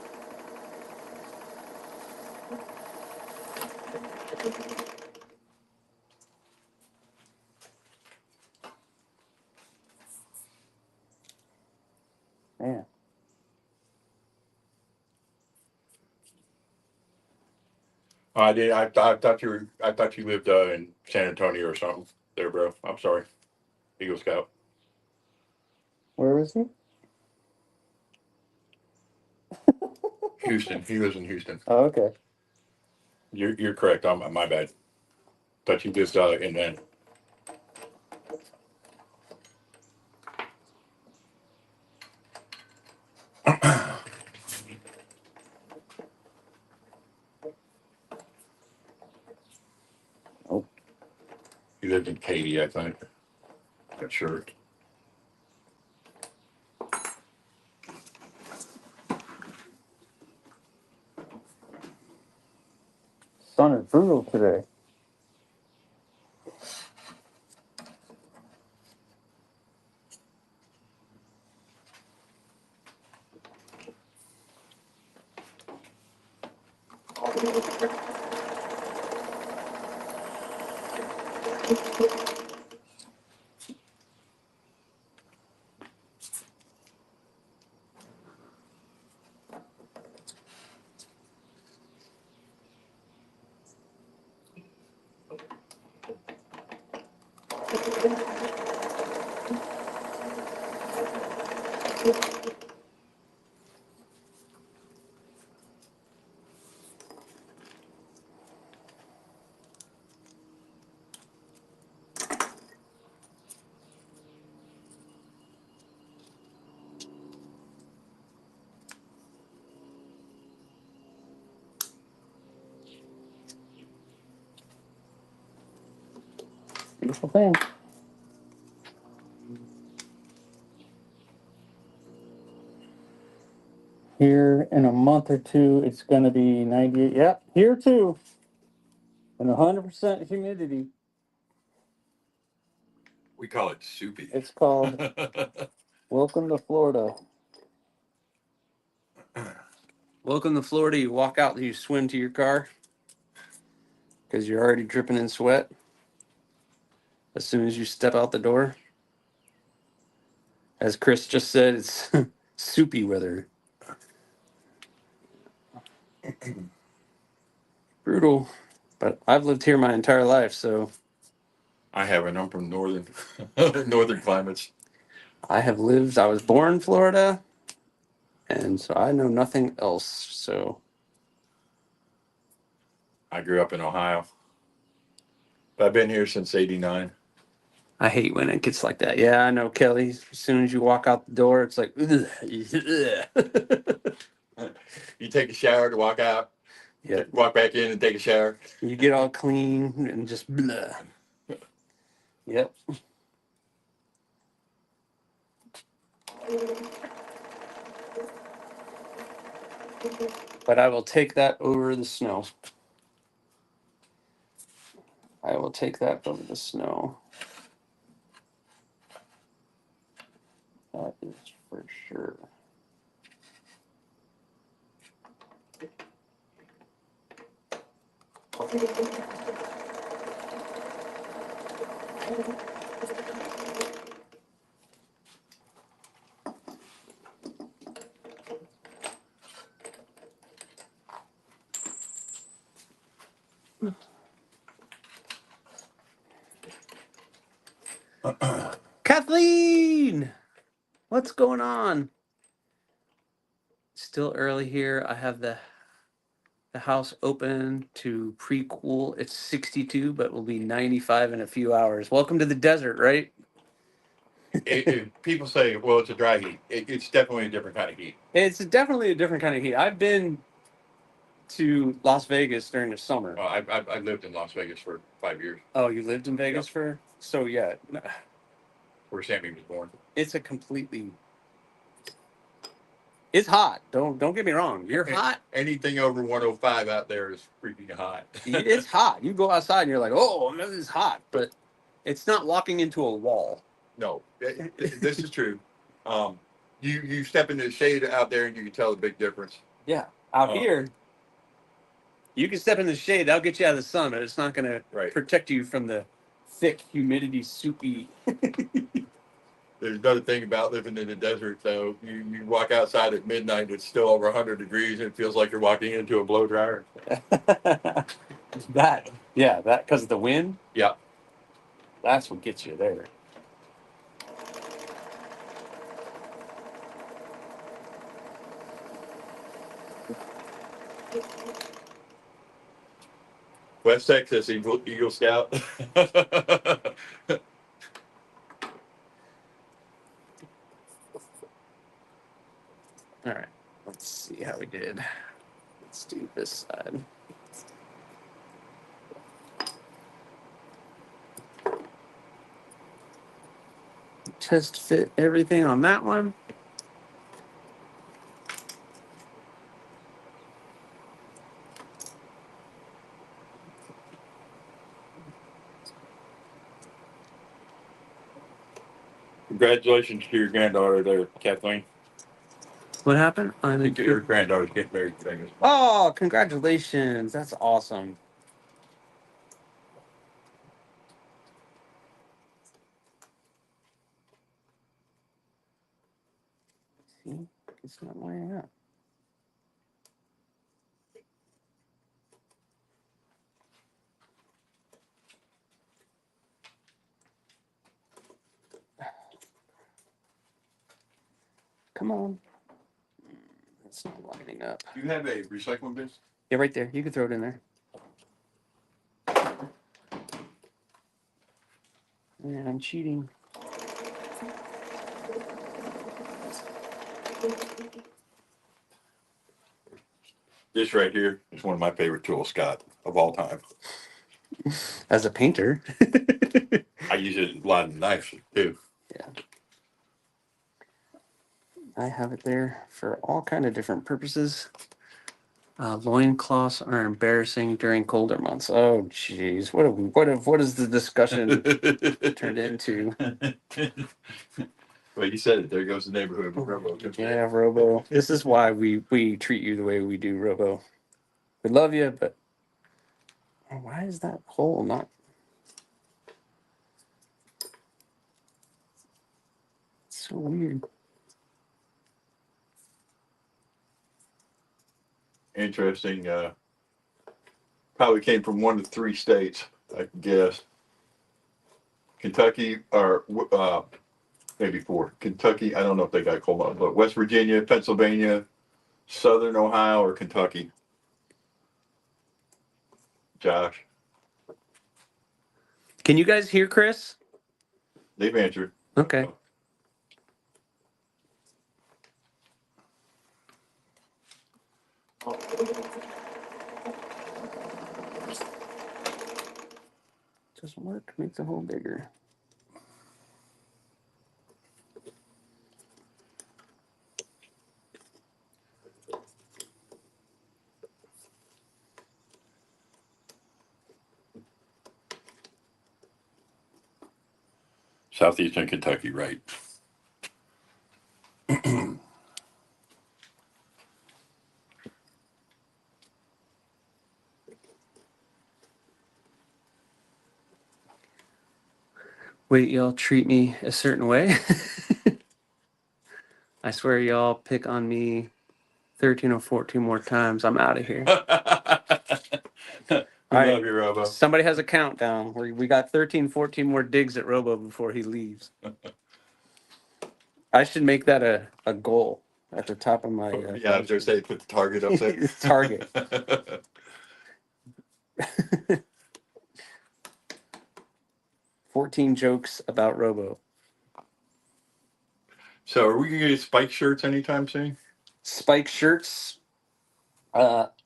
Man. I did. I thought you lived in San Antonio or something. There, bro. I'm sorry. Eagle Scout. Where is he? Houston. He lives in Houston. Oh, okay. You're correct. I'm my bad. Thought you lived in then. Oh, He lived in Katy, I think. Not sure. sun is brutal today. Beautiful thing. Here in a month or two, it's going to be 98. Yep, here too. And 100% humidity. We call it soupy. It's called Welcome to Florida. Welcome to Florida. You walk out, you swim to your car because you're already dripping in sweat as soon as you step out the door. As Chris just said, it's soupy weather. brutal. But I've lived here my entire life, so I haven't. I'm from northern northern climates. I was born in Florida, and so I know nothing else. So I grew up in Ohio. But I've been here since '89. I hate when it gets like that. Yeah, I know, Kelly. As soon as you walk out the door, it's like, ugh, You take a shower to walk out, yeah. walk back in and take a shower. You get all clean and just blah. Yep. But I will take that over the snow. I will take that over the snow. That is for sure. Kathleen, what's going on? Still early here. I have the house open to pre-cool. It's 62, but will be 95 in a few hours. Welcome to the desert, right? People say, well, it's a dry heat. It's definitely a different kind of heat. It's definitely a different kind of heat. I've been to Las Vegas during the summer. I lived in Las Vegas for 5 years, Oh, you lived in Vegas for? So yeah, where Sammy was born. it's a completely. It's hot. Don't get me wrong. You're hot. Anything over 105 out there is freaking hot. It's hot. You go outside and you're like, oh, this is hot, but it's not walking into a wall. No, this is true. You step into the shade out there and you can tell the big difference. Yeah, out here, you can step in the shade. That'll get you out of the sun, but it's not going to protect you from the thick humidity, soupy. There's another thing about living in the desert, though. You walk outside at midnight, it's still over 100 degrees, and it feels like you're walking into a blow dryer. that because of the wind. Yeah, that's what gets you there. West Texas Eagle Scout. All right, let's see how we did. Let's do this side. Test fit everything on that one. Congratulations to your granddaughter there, Kathleen. What happened? I think your granddaughter's getting married today. Oh, congratulations. That's awesome. See, it's not lining up. Come on. It's not lining up. Do you have a recycling bin? Yeah, right there. You can throw it in there. Man, I'm cheating. This right here is one of my favorite tools, Scott, of all time. As a painter. I use it a lot of knives, too. Yeah. I have it there for all kind of different purposes. Loincloths are embarrassing during colder months. Oh, jeez. What is the discussion turned into? Well, you said it. There goes the neighborhood. Robo. Yeah, Robo. This is why we treat you the way we do, Robo. We love you, but why is that hole not? It's so weird. Interesting Probably came from 1 to 3 states, I guess. Kentucky or maybe 4. Kentucky, I don't know if they got coal mine, but West Virginia, Pennsylvania, Southern Ohio, or Kentucky. Josh, Can you guys hear Chris? they've answered. Okay. Doesn't work. Make the hole bigger. Southeastern Kentucky, right? Wait, y'all treat me a certain way. I swear y'all pick on me 13 or 14 more times. I'm out of here. We All right. love you, Robo. Somebody has a countdown. We got 13, 14 more digs at Robo before he leaves. I should make that a goal at the top of my Yeah, I was going to say, put the target up there. target. 14 jokes about Robo. So, are we going to get spike shirts anytime soon? Spike shirts.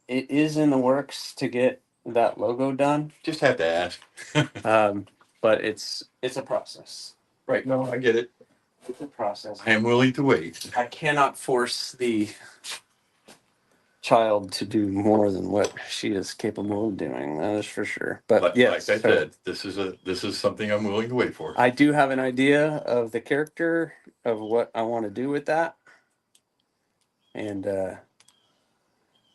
It is in the works to get that logo done. Just have to ask. But it's a process. Right, no, I get it. It's a process. I am willing to wait. I cannot force the child to do more than what she is capable of doing. That is for sure. But Like, yes, like I said, this is something I'm willing to wait for. I do have an idea of the character of what I want to do with that, and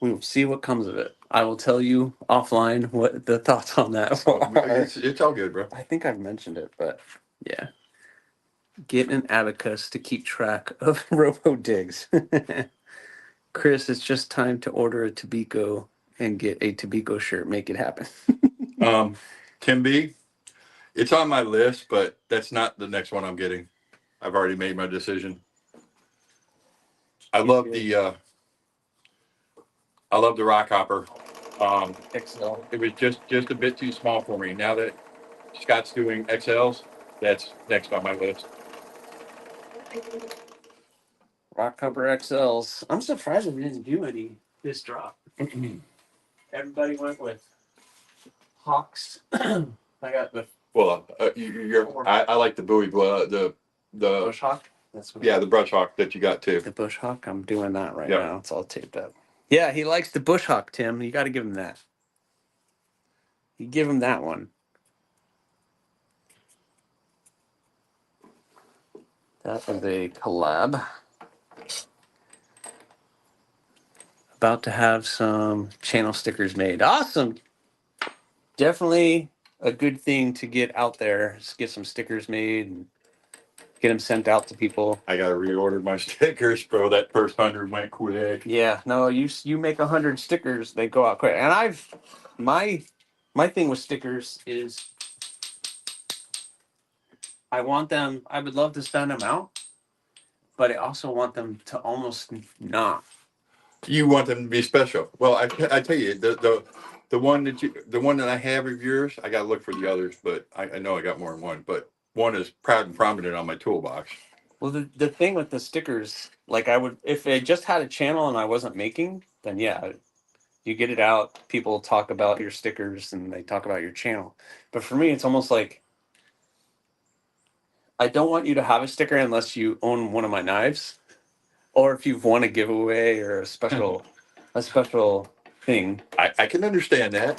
we will see what comes of it. I will tell you offline what the thoughts on that are. It's all good, bro. I think I've mentioned it, but yeah. Get an abacus to keep track of robo digs. Chris, it's just time to order a Tabico and get a Tabico shirt. Make it happen. Tim B, it's on my list, but that's not the next one I'm getting. I've already made my decision. I love the rock hopper. XL. It was just a bit too small for me. Now that Scott's doing XLs, that's next on my list. Rock Cover XLs. I'm surprised we didn't do any this drop. Everybody went with Hawks. I got the Well, I like the buoy, the Bush Hawk. That's what the brush hawk that you got too. the Bush Hawk. I'm doing that right Yep. now. It's all taped up. Yeah, he likes the Bush Hawk, Tim. You got to give him that. You give him that one. That is a collab. About to have some channel stickers made. Awesome. Definitely a good thing to get out there. Just get some stickers made and get them sent out to people. I gotta reorder my stickers, bro. That first 100 went quick. Yeah, no, you make 100 stickers, they go out quick. And my thing with stickers is I would love to send them out, but I also want them to almost not. You want them to be special. Well, I tell you, the one that I have of yours, I gotta look for the others, but I know I got more than one. But one is proud and prominent on my toolbox. Well, the thing with the stickers, like if I just had a channel and I wasn't making, then yeah, you get it out, people talk about your stickers and they talk about your channel. But for me, it's almost like I don't want you to have a sticker unless you own one of my knives, or if you've won a giveaway or a special thing. I can understand that.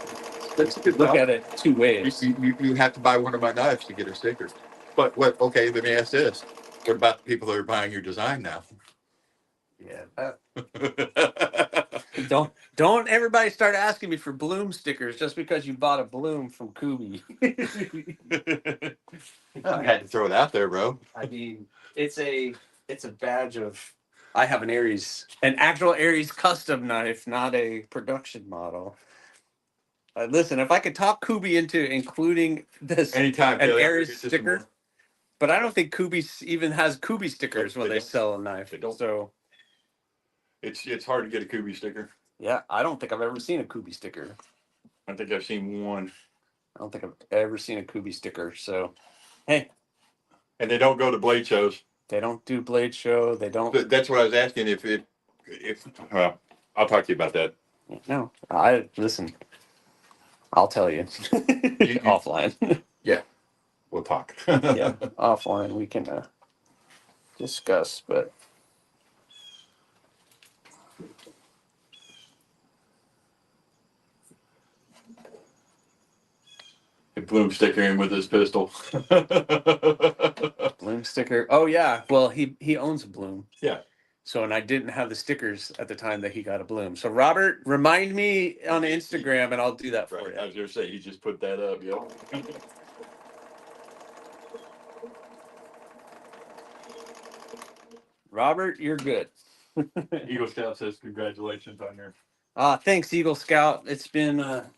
That's a good Look thought. at it two ways. You have to buy one of my knives to get a sticker. But what? Okay, let me ask this: what about the people that are buying your design now? Yeah. Don't everybody start asking me for Bloom stickers just because you bought a Bloom from Kubi. I had to throw it out there, bro. I mean, it's a badge of I have an actual Aries custom knife, not a production model. Listen, if I could talk Kubi into including this Anytime, an Kelly, I'll Aries get you some sticker, more. but I don't think Kubi even has Kubi stickers Nope, when they they don't. sell a knife. They don't. So It's hard to get a Kubi sticker. yeah, I don't think I've ever seen a Kubi sticker. I think I've seen one. I don't think I've ever seen a Kubi sticker. So hey, And they don't go to blade shows. they don't do blade show. They don't. That's what I was asking. If well, I'll talk to you about that. No, I listen. I'll tell you offline. Yeah, we'll talk. Yeah, offline we can discuss. But Bloom sticker in with his pistol. Bloom sticker. Oh yeah. Well, he owns a Bloom. Yeah. So, and I didn't have the stickers at the time that he got a Bloom. So, Robert, remind me on Instagram, and I'll do that for Right. you. I was gonna say he just put that up. Yep. Robert, you're good. Eagle Scout says congratulations on your. Thanks, Eagle Scout. It's been a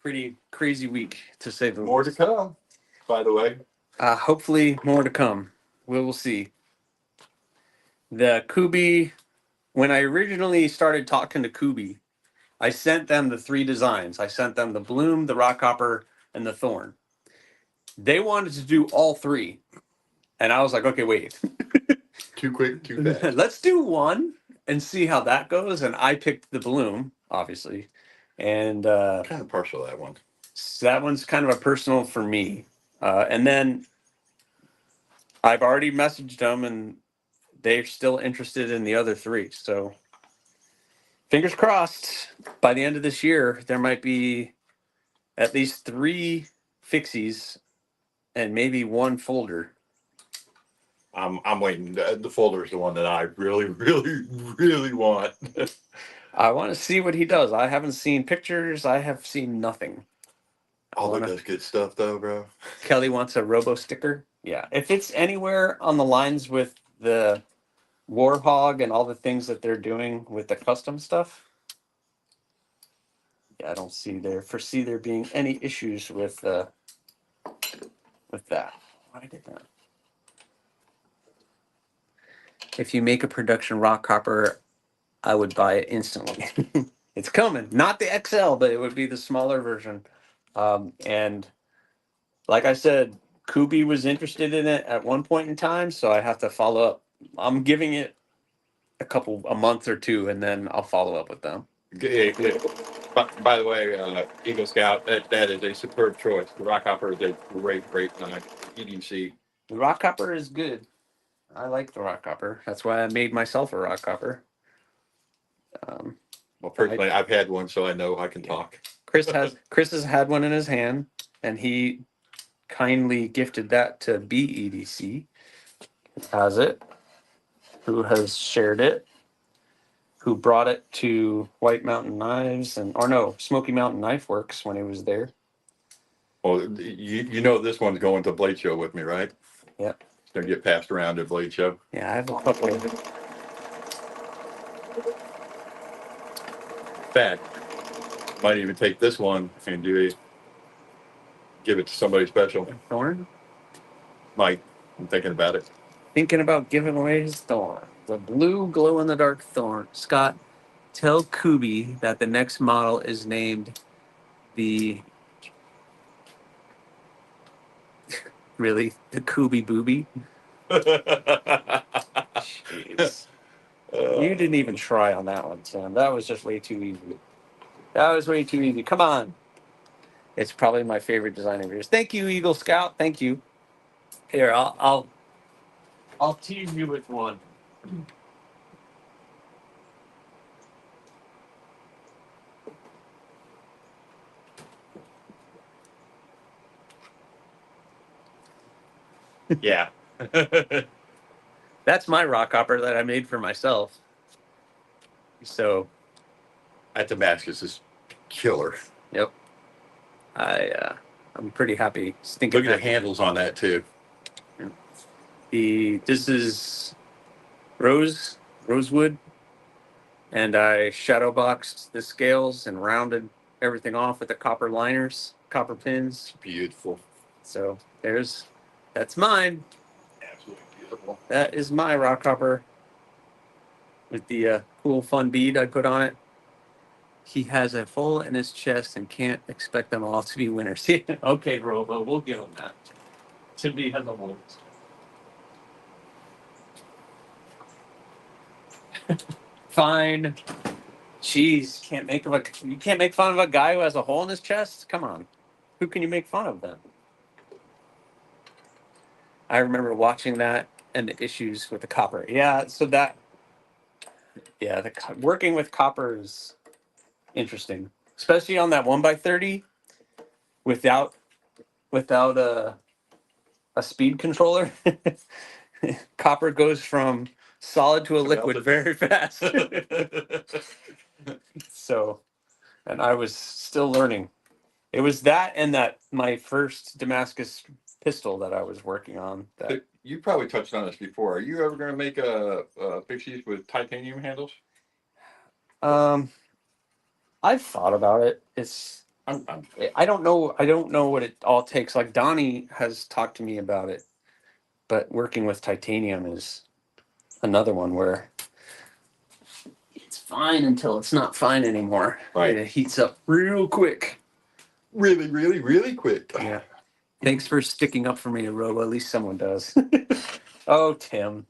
pretty crazy week, to say the More to least. come, by the way. Hopefully, more to come. We will see. The Kubi, when I originally started talking to Kubi, I sent them the 3 designs. I sent them the Bloom, the Rockhopper, and the Thorn. They wanted to do all 3. And I was like, okay, wait. Too quick, too fast. Let's do one and see how that goes. And I picked the Bloom, obviously. And Kind of partial that one. so that one's kind of a personal for me. And then I've already messaged them and they're still interested in the other 3. So fingers crossed, by the end of this year, there might be at least 3 fixies and maybe 1 folder. I'm waiting. The folder is the one that I really, really, really want. I want to see what he does. I haven't seen pictures. I have seen nothing. Alder does good stuff though, bro. Kelly wants a robo sticker. Yeah. If it's anywhere on the lines with the Warhog and all the things that they're doing with the custom stuff, yeah, I don't foresee there being any issues with that. Why did that? If you make a production rock hopper, I would buy it instantly. It's coming. Not the XL, but it would be the smaller version. And like I said, Kubi was interested in it at one point in time, so I have to follow up. I'm giving it a month or 2, and then I'll follow up with them. By the way, Eagle Scout, that is a superb choice. The Rockhopper is a great knife. EDC. The Rockhopper is good. I like the Rockhopper. That's why I made myself a Rockhopper. Well, personally, I've had one, so I know I can talk. Chris has had one in his hand, and he kindly gifted that to BEDC. Has it? Who has shared it? Who brought it to White Mountain Knives Smoky Mountain Knife Works when he was there. Well, you know this one's going to Blade Show with me, right? Yep. It's gonna get passed around at Blade Show. Yeah, I have a couple of In fact, might even take this one and give it to somebody special. Thorn. Might. I'm thinking about it. Thinking about giving away his Thorn. The blue glow-in-the-dark Thorn. Scott, tell Kubi that the next model is named the... Really? The Kubi Booby? Jeez. You didn't even try on that one, Sam. That was just way too easy. Come on. It's probably my favorite design of yours. Thank you, Eagle Scout. Thank you. Here, I'll tease you with one. Yeah. That's my rock hopper that I made for myself. So, That Damascus is killer. yep. I'm pretty happy. Look at the handles on that too. This is rosewood, and I shadow boxed the scales and rounded everything off with the copper liners, copper pins. Beautiful. So that's mine. Absolutely beautiful. That is my rock copper with the cool fun bead I put on it. He has a hole in his chest and can't expect them all to be winners. Okay, Robo, we'll give him that. Timby has a hole in his chest. Fine. Jeez, you can't make fun of a guy who has a hole in his chest? Come on. Who can you make fun of then? I remember watching that and the issues with the copper. Yeah, working with copper is interesting, especially on that 1x30 without a speed controller. Copper goes from solid to a liquid very fast. So, and I was still learning. It was that and that my first Damascus pistol that I was working on. That You probably touched on this before. Are you ever going to make a pixies with titanium handles? I've thought about it. I don't know. I don't know what it all takes. Like Donnie has talked to me about it, but working with titanium is another one where it's fine until it's not fine anymore. Right. It heats up real quick. Really, really, really quick. Yeah. Thanks for sticking up for me, Robo. At least someone does. Oh, Tim.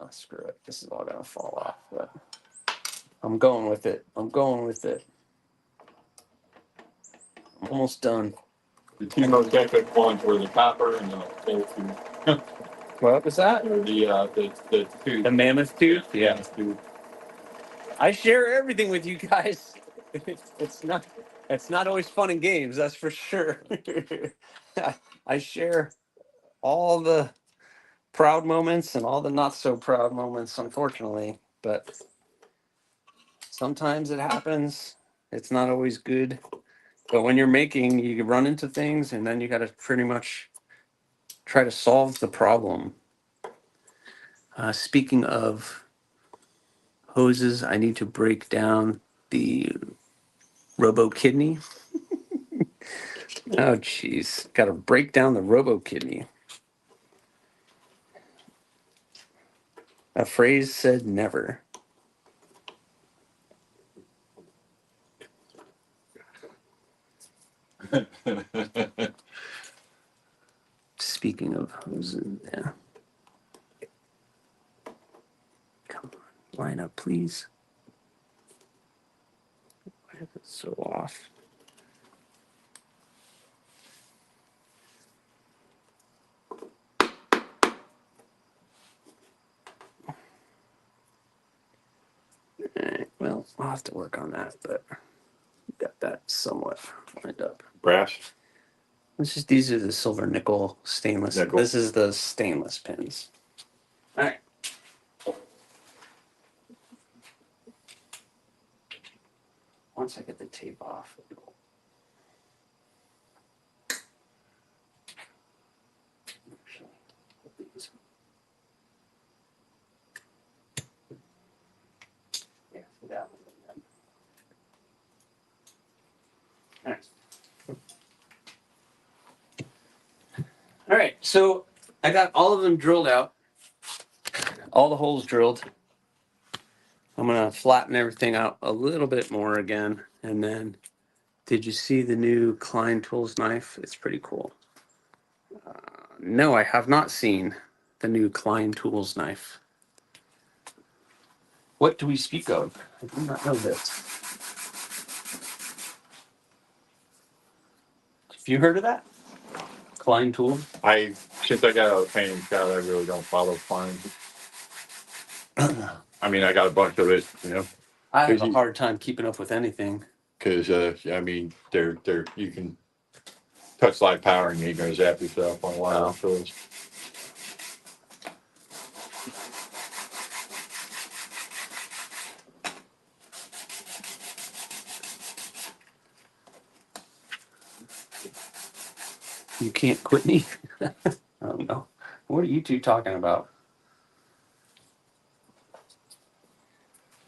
Oh, screw it. This is all gonna fall off, but I'm going with it. I'm almost done. The two most epic ones were the copper and the two. What was that? The two. The mammoth tooth? Yeah. Mammoth tooth. I share everything with you guys. It's not always fun and games, that's for sure. I share all the proud moments and all the not so proud moments, unfortunately. But sometimes it happens. It's not always good. But when you're making, you run into things and then you got to pretty much try to solve the problem. Speaking of hoses, I need to break down the Robo Kidney. Oh, jeez. Got to break down the Robo Kidney. A phrase said never. Speaking of hoses, yeah. Come on, line up, please. Why is it so off? Alright, well, I'll have to work on that, but got that somewhat lined up. Brass. These are the silver nickel stainless. Nickel. This is the stainless pins. All right. Once I get the tape off. Yeah, that one. All right. All right, so I got all of them drilled out, all the holes drilled. I'm gonna flatten everything out a little bit more again, and then, did you see the new Klein Tools knife? It's pretty cool. No, I have not seen the new Klein Tools knife. What do we speak of? I do not know this. Have you heard of that? Klein Tool? Since I got out of painting shop, I really don't follow fine. I mean, I got a bunch of it, I have a hard time keeping up with anything. because I mean, they're you can touch slide power and you're gonna zap yourself on a lot of tools. You can't quit me? I don't know. What are you two talking about?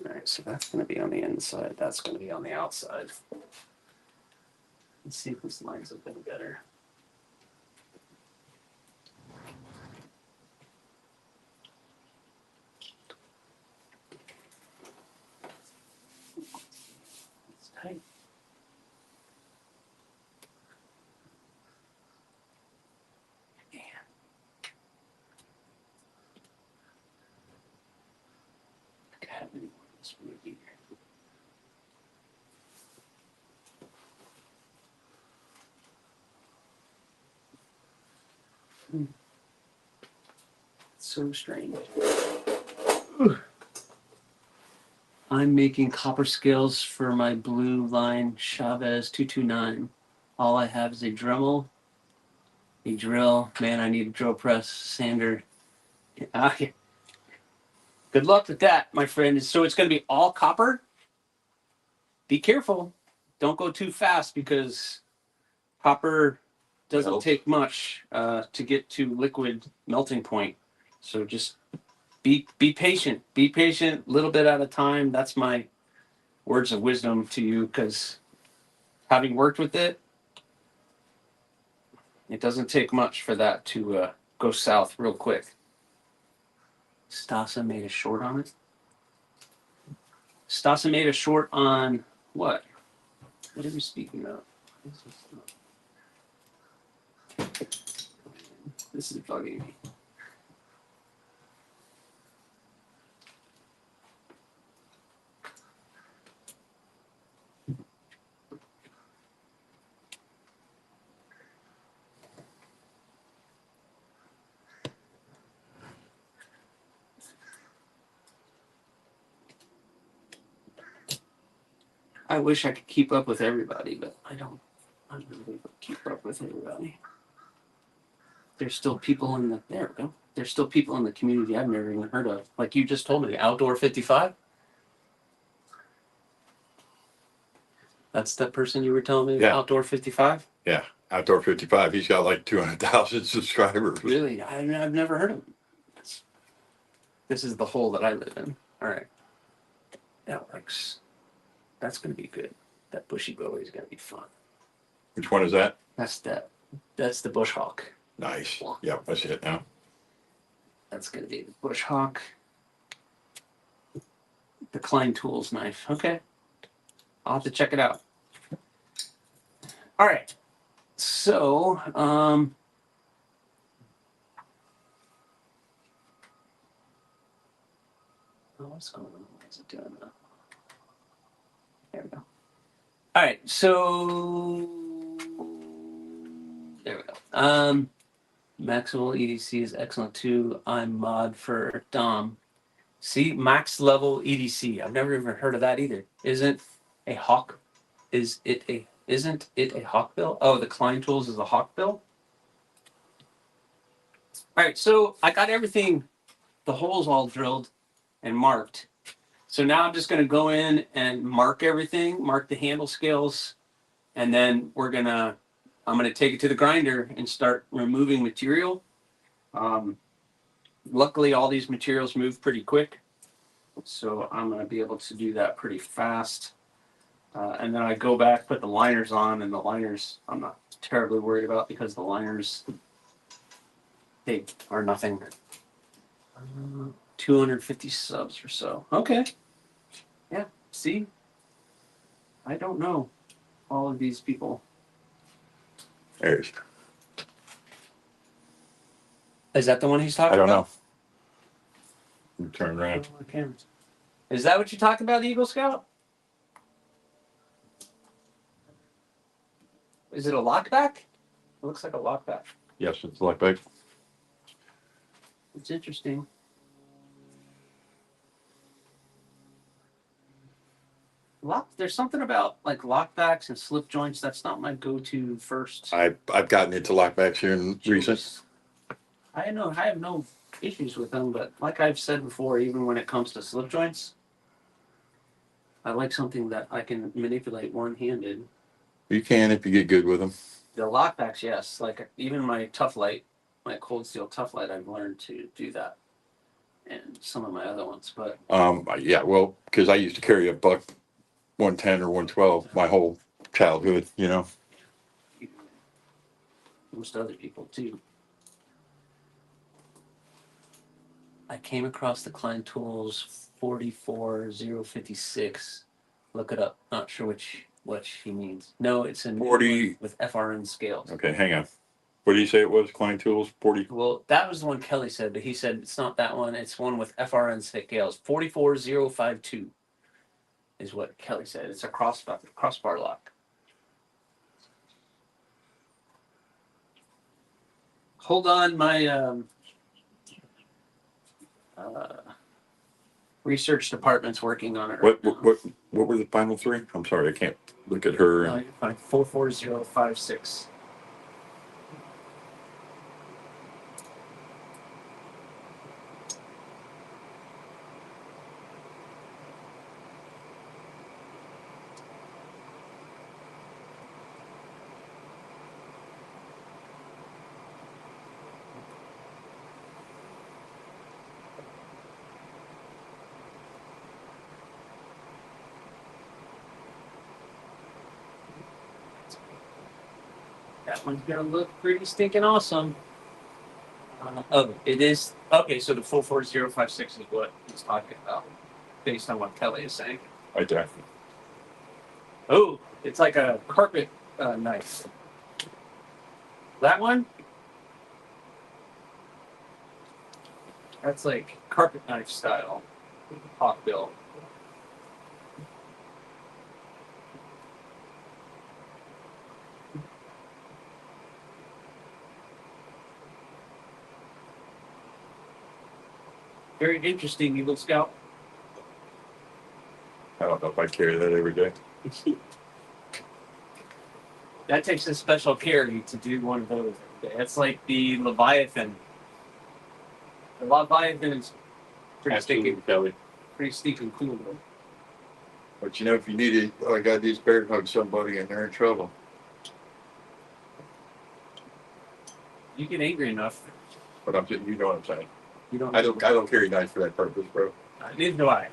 All right. right, so that's going to be on the inside. That's going to be on the outside. Let's see if this lines up any better. It's tight. Man. Look at how many ones we need here. So strange. I'm making copper scales for my blue line Chavez 229. All I have is a Dremel, a drill. Man, I need a drill press, sander. Ah, yeah. Good luck with that, my friend. So it's going to be all copper. Be careful. Don't go too fast because copper doesn't Melts. take much to get to liquid melting point. So just be patient. Be patient, a little bit at a time. That's my words of wisdom to you, because having worked with it, it doesn't take much for that to go south real quick. Stasa made a short on it. Stasa made a short on what? What are we speaking of? This is bugging me. I wish I could keep up with everybody, but I don't. I'm not able to keep up with everybody. There's still people in the there we go. There's still people in the community I've never even heard of. Like you just told me, Outdoor 55. That's the person you were telling me. Yeah. Outdoor 55. Yeah, Outdoor 55. He's got like 200,000 subscribers. Really, I've never heard of him. This is the hole that I live in. All right, that works. That's gonna be good. That bushy bowie is gonna be fun. Which one is that? That's the bush hawk. Nice. Yep, that's it now. That's gonna be the bush hawk. The Klein Tools knife. Okay, I'll have to check it out. All right. So, oh, what's going on? Why is it doing that? There we go. All right, so there we go. Maximal EDC is excellent too. I'm mod for Dom. See, max level EDC. I've never even heard of that either. Isn't it a hawk bill? Oh, the Klein Tools is a hawk bill. All right, so I got everything, the holes all drilled and marked. So now I'm just going to go in and mark everything, mark the handle scales, and then I'm going to take it to the grinder and start removing material. Luckily, all these materials move pretty quick, so I'm going to be able to do that pretty fast. And then I go back, put the liners on, and the liners I'm not terribly worried about because the liners, they are nothing. 250 subs or so. Okay. Yeah, see? I don't know all of these people. There's. Is that the one he's talking I don't about? know. Turn around. Oh, okay. Is that what you're talking about, Eagle Scout? Is it a lockback? It looks like a lockback. Yes, it's like that. It's interesting. There's something about like lockbacks and slip joints. That's not my go-to first. I've gotten into lockbacks here in recent. I have no issues with them, but like I've said before, even when it comes to slip joints, I like something that I can manipulate one-handed. You can if you get good with them. The lockbacks, yes. Like even my Tough Light, my cold steel Tough Light, I've learned to do that. and some of my other ones, but Yeah, well, because I used to carry a buck 110 or 112 my whole childhood, you know. most other people too. I came across the Klein Tools 44056. Look it up. Not sure what he means. No, it's a new 40 one with FRN scales. Okay, hang on. What did you say it was? Klein Tools 40. Well, that was the one Kelly said, but he said it's not that one. It's one with FRN scales. 44052 is what Kelly said. It's a crossbar lock. Hold on, my research department's working on it right What now. what were the final three? I'm sorry, I can't look at her. No, you're fine. 44056. That one's gonna look pretty stinking awesome. Oh, it is okay. So the 44056 is what he's talking about, based on what Kelly is saying. Right there. Oh, it's like a carpet knife. That one? That's like carpet knife style. Hawk bill. Very interesting, Eagle Scout. I don't know if I carry that every day. That takes a special care to do one of those. It's like the Leviathan. The Leviathan is pretty stinking, Kelly. pretty stinking cool. Though. But you know, if you need it, all I got to do is bear hug somebody and they're in trouble. You get angry enough. But I'm just, you know what I'm saying. You don't. I don't carry knives for that purpose, bro. Neither do I.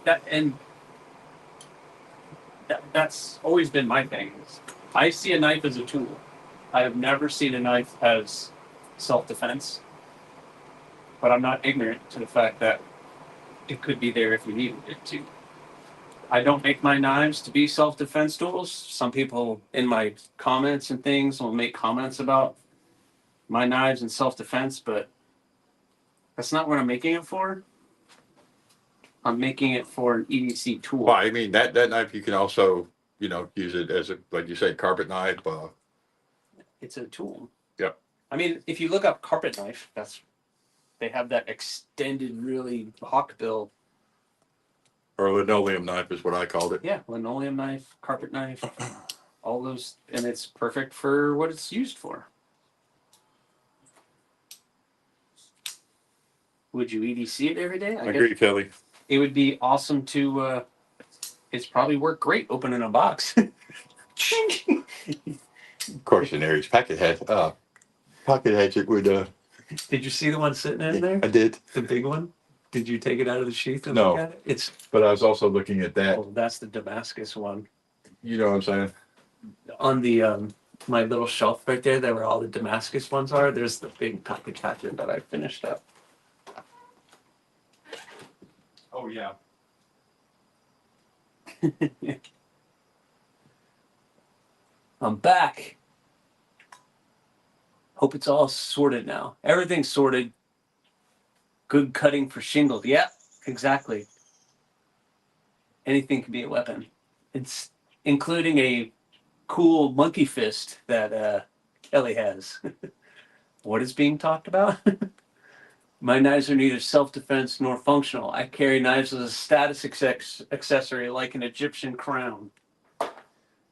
That's always been my thing. I see a knife as a tool. I have never seen a knife as self-defense. But I'm not ignorant to the fact that it could be there if you needed it to. I don't make my knives to be self-defense tools. Some people in my comments and things will make comments about my knives and self-defense, but that's not what I'm making it for. I'm making it for an EDC tool. Well, I mean that knife you can also, you know, use it as a, like you say, carpet knife. It's a tool. Yep. I mean, if you look up carpet knife, they have that extended, really hawk bill. Or linoleum knife is what I called it. Yeah, linoleum knife, carpet knife, all those, and it's perfect for what it's used for. Would you EDC it every day? I agree, Kelly. It would be awesome to. It's probably work great opening a box. Of course, in Aries pocket hatchet would. Did you see the one sitting in there? I did. The big one. Did you take it out of the sheath and No. look at it? But I was also looking at that. Oh, that's the Damascus one. You know what I'm saying? On the my little shelf right there, where all the Damascus ones are. There's the big pocket hatchet that I finished up. Oh yeah. I'm back. Hope it's all sorted now. Everything's sorted. Good cutting for shingled. Yeah, exactly. Anything can be a weapon. It's including a cool monkey fist that Kelly has. What is being talked about? My knives are neither self-defense nor functional. I carry knives as a status accessory like an Egyptian crown.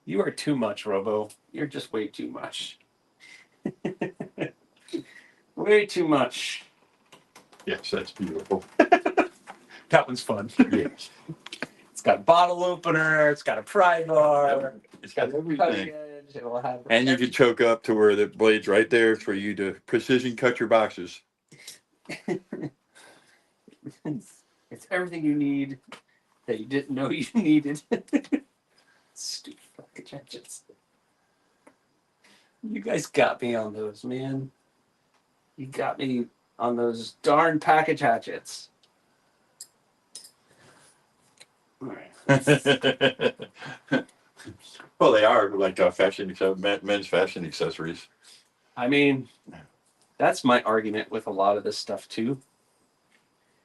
You are too much, Robo. You're just way too much. Way too much. Yes, that's beautiful. That one's fun. Yes. It's got a bottle opener. It's got a pry bar. It's got Cutting everything. edge. It will have And you can choke up to where the blade's right there for you to precision cut your boxes. It's everything you need that you didn't know you needed. Stupid package hatchets. You guys got me on those, man. You got me on those darn package hatchets. All right. Well, they are like men's fashion accessories. I mean, that's my argument with a lot of this stuff too.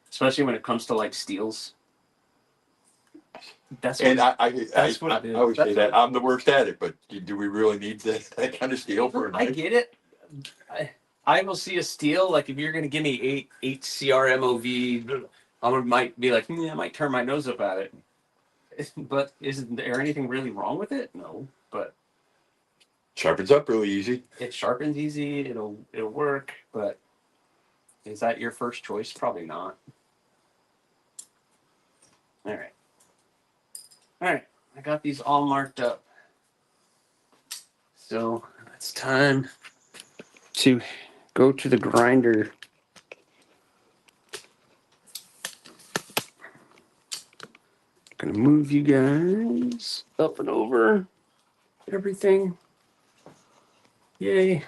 Especially when it comes to like steels. That's And what, I that's what it is. always say That's that what- I'm the worst at it, but do we really need that kind of steel for a I knife? get it. I will see a steel, like if you're gonna give me eight CRMOV, might be like, I might turn my nose up at it. But is there anything really wrong with it? No. But Sharpens up really easy. it sharpens easy, it'll work, but is that your first choice? Probably not. Alright. Alright. I got these all marked up. So it's time to go to the grinder. Gonna move you guys up and over everything. Yay.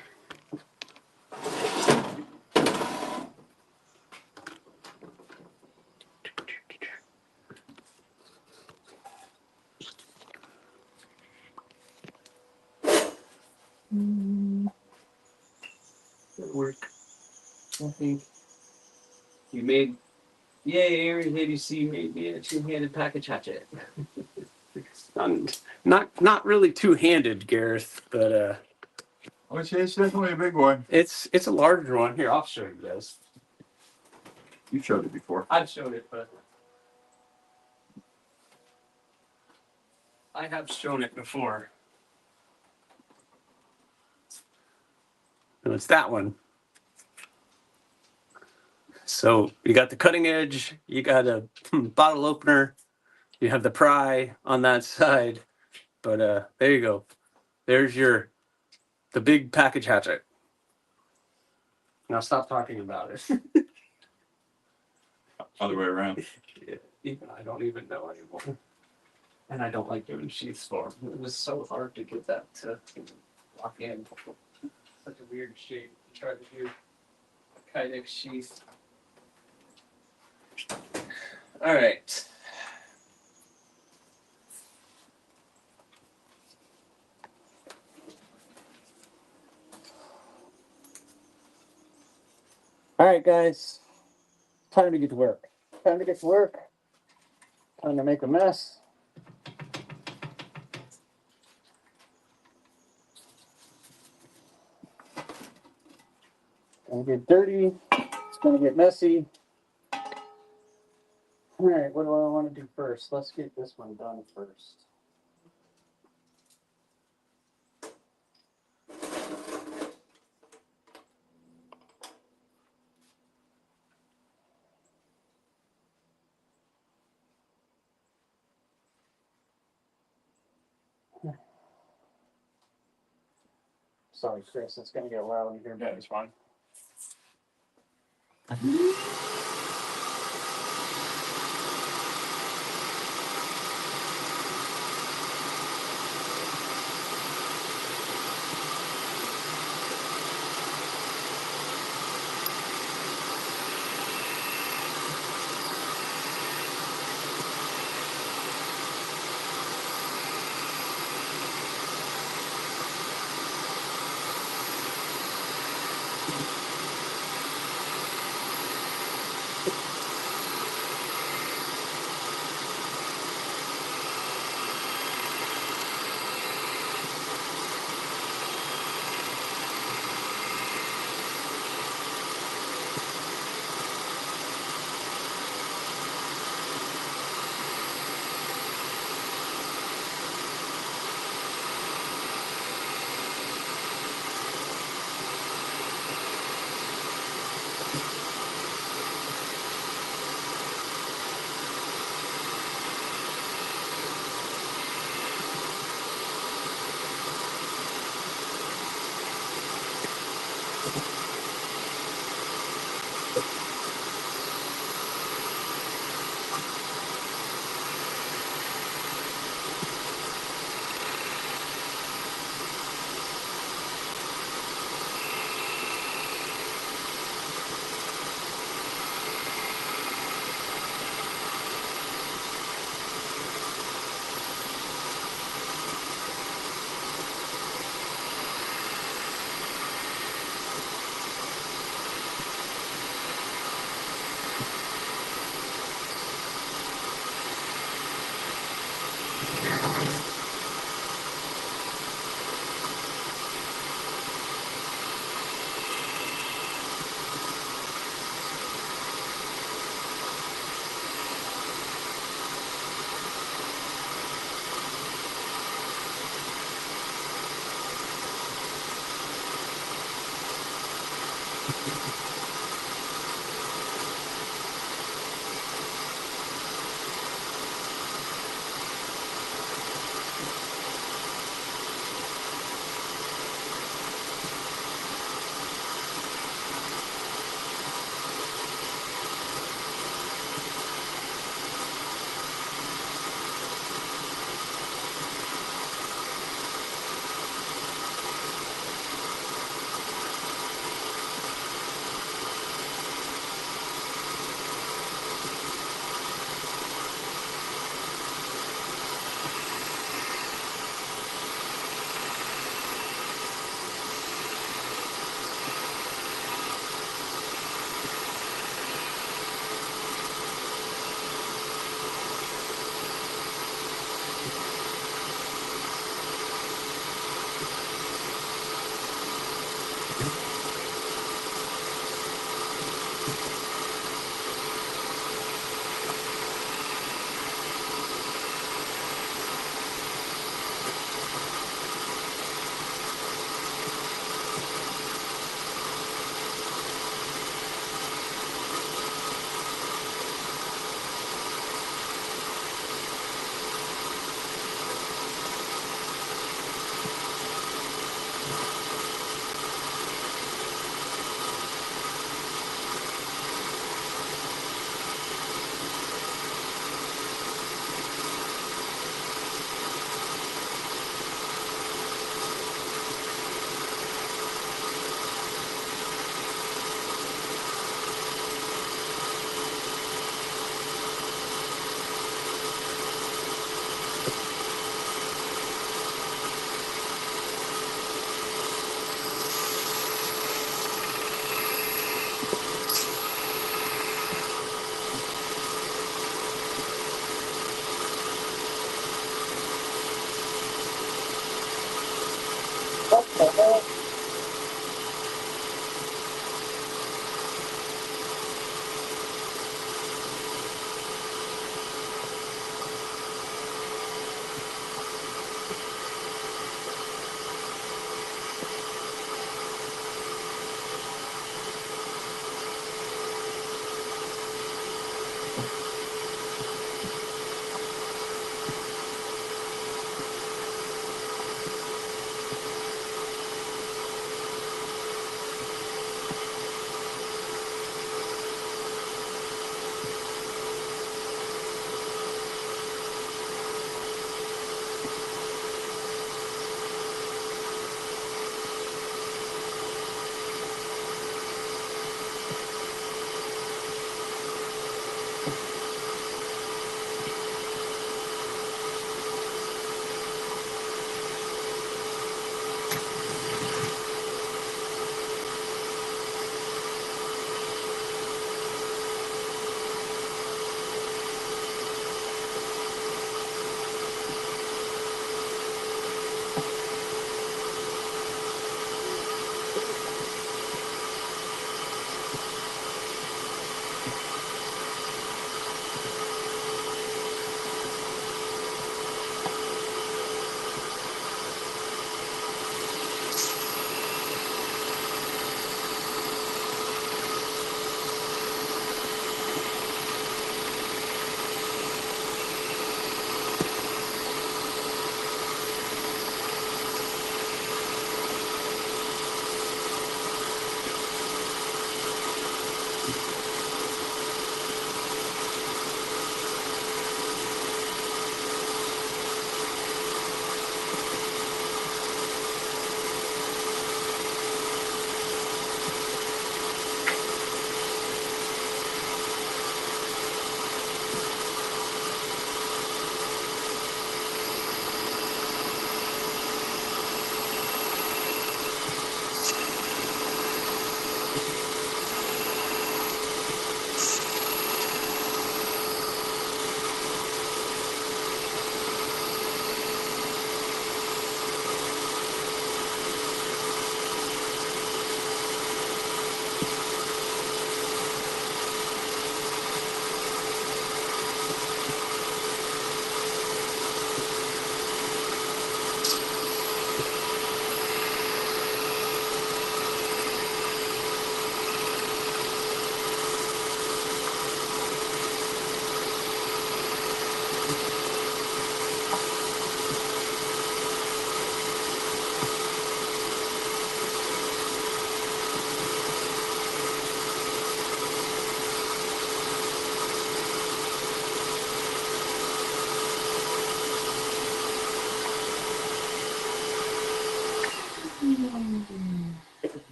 That'll work. I think you made, yay, Aaron ABC made me a two-handed package hatchet. Not really two-handed, Gareth, but I would say it's definitely a big one. it's a larger one. Here, I'll show you guys. You showed it before. I've showed it, but I have shown it before. No, it's that one. So you got the cutting edge, you got a bottle opener, you have the pry on that side, but there you go. There's the big package hatchet. Now stop talking about it. Other way around. Even I don't even know anymore. And I don't like doing sheaths for 'em. It was so hard to get that to lock in. Such a weird shape to try to do a Kydex sheath. All right. All right, guys. Time to get to work. Time to get to work. Time to make a mess. Gonna get dirty. It's gonna get messy. All right, what do I want to do first? Let's get this one done first. Sorry, Chris, it's gonna get loud in here. Yeah, it's fine.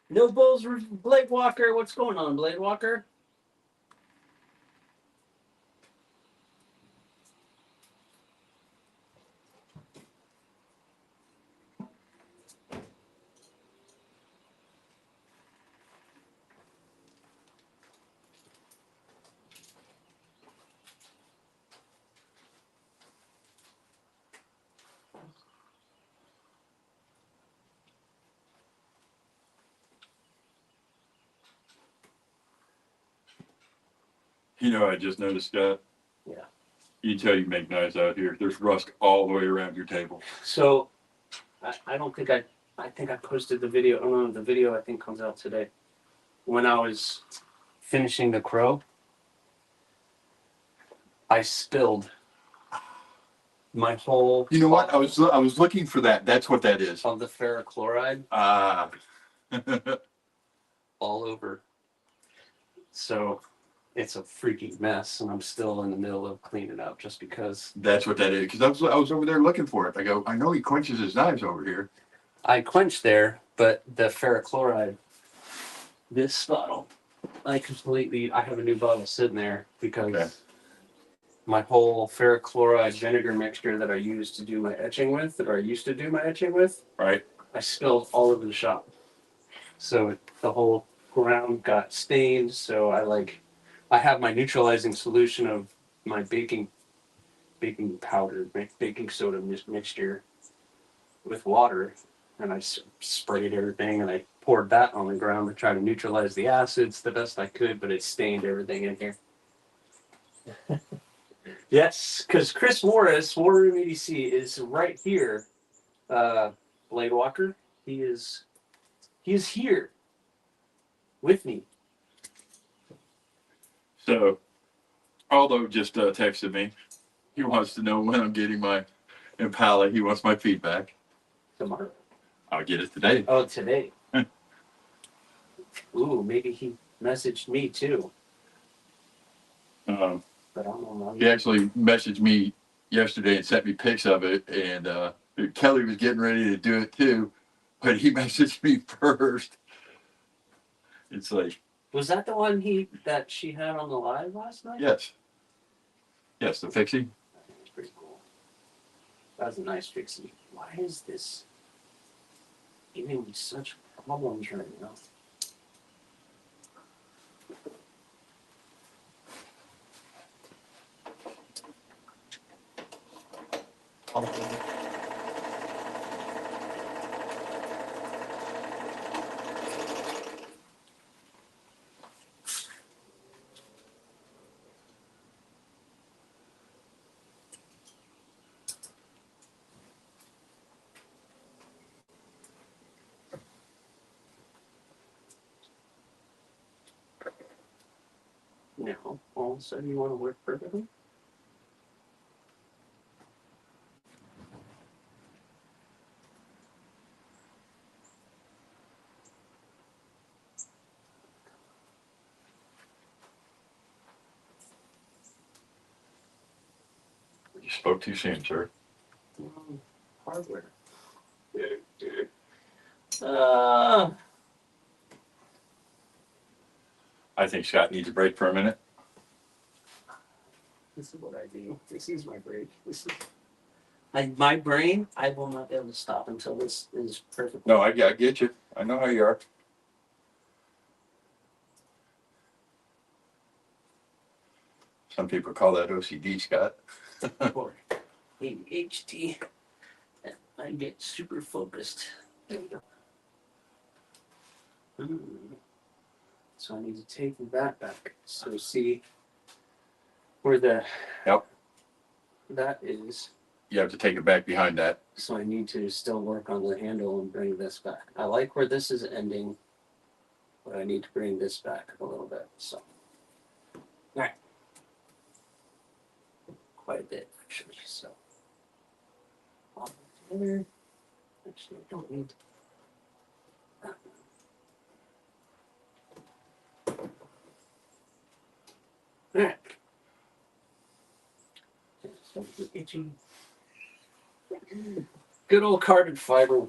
No Bulls, Blade Walker. What's going on, Blade Walker? You know, I just noticed, Scott. Yeah. You tell you make knives out here. There's rust all the way around your table. So, I don't think I think I posted the video. Oh no, the video I think comes out today. When I was finishing the crow, I spilled my whole. You know what? I was looking for that. That's what that is. Of the ferrochloride Ah. all over. So, it's a freaking mess, and I'm still in the middle of cleaning up just because. That's what that is. Because I was over there looking for it. I go, I know he quenches his knives over here. I quenched there, but the ferrochloride, this bottle, I have a new bottle sitting there because Okay. my whole ferrochloride vinegar mixture that I used to do my etching with, Right. I spilled all over the shop. So the whole ground got stained. So I have my neutralizing solution of my baking powder, baking soda mixture with water, and I sprayed everything, and I poured that on the ground to try to neutralize the acids the best I could, but it stained everything in here. Yes, because Chris Morris, WarroomEDC, is right here. Blade Walker, he is here with me. So, Aldo just texted me. He wants to know when I'm getting my Impala. He wants my feedback. Tomorrow. I'll get it today. Oh, today. Ooh, maybe he messaged me too. But I don't know. He actually messaged me yesterday and sent me pics of it, and Kelly was getting ready to do it too, but he messaged me first. It's like, Was that the one that she had on the live last night? yes, the fixie. That's pretty cool. That was a nice fixie. Why is this giving me such problems right now? Now, all of a sudden you want to work perfectly? You spoke too soon, sir. Hardware. I think Scott needs a break for a minute. This is what I do. This is my break. My brain, I will not be able to stop until this is perfect. No, I get you. I know how you are. Some people call that OCD, Scott. Or ADHD. I get super focused. There we go. So I need to take that back. So see where the that is. You have to take it back behind that. So I need to still work on the handle and bring this back. I like where this is ending, but I need to bring this back a little bit. So, all right, quite a bit actually. So, all together. Actually, I don't need that. All right. So itchy. Good old carbon fiber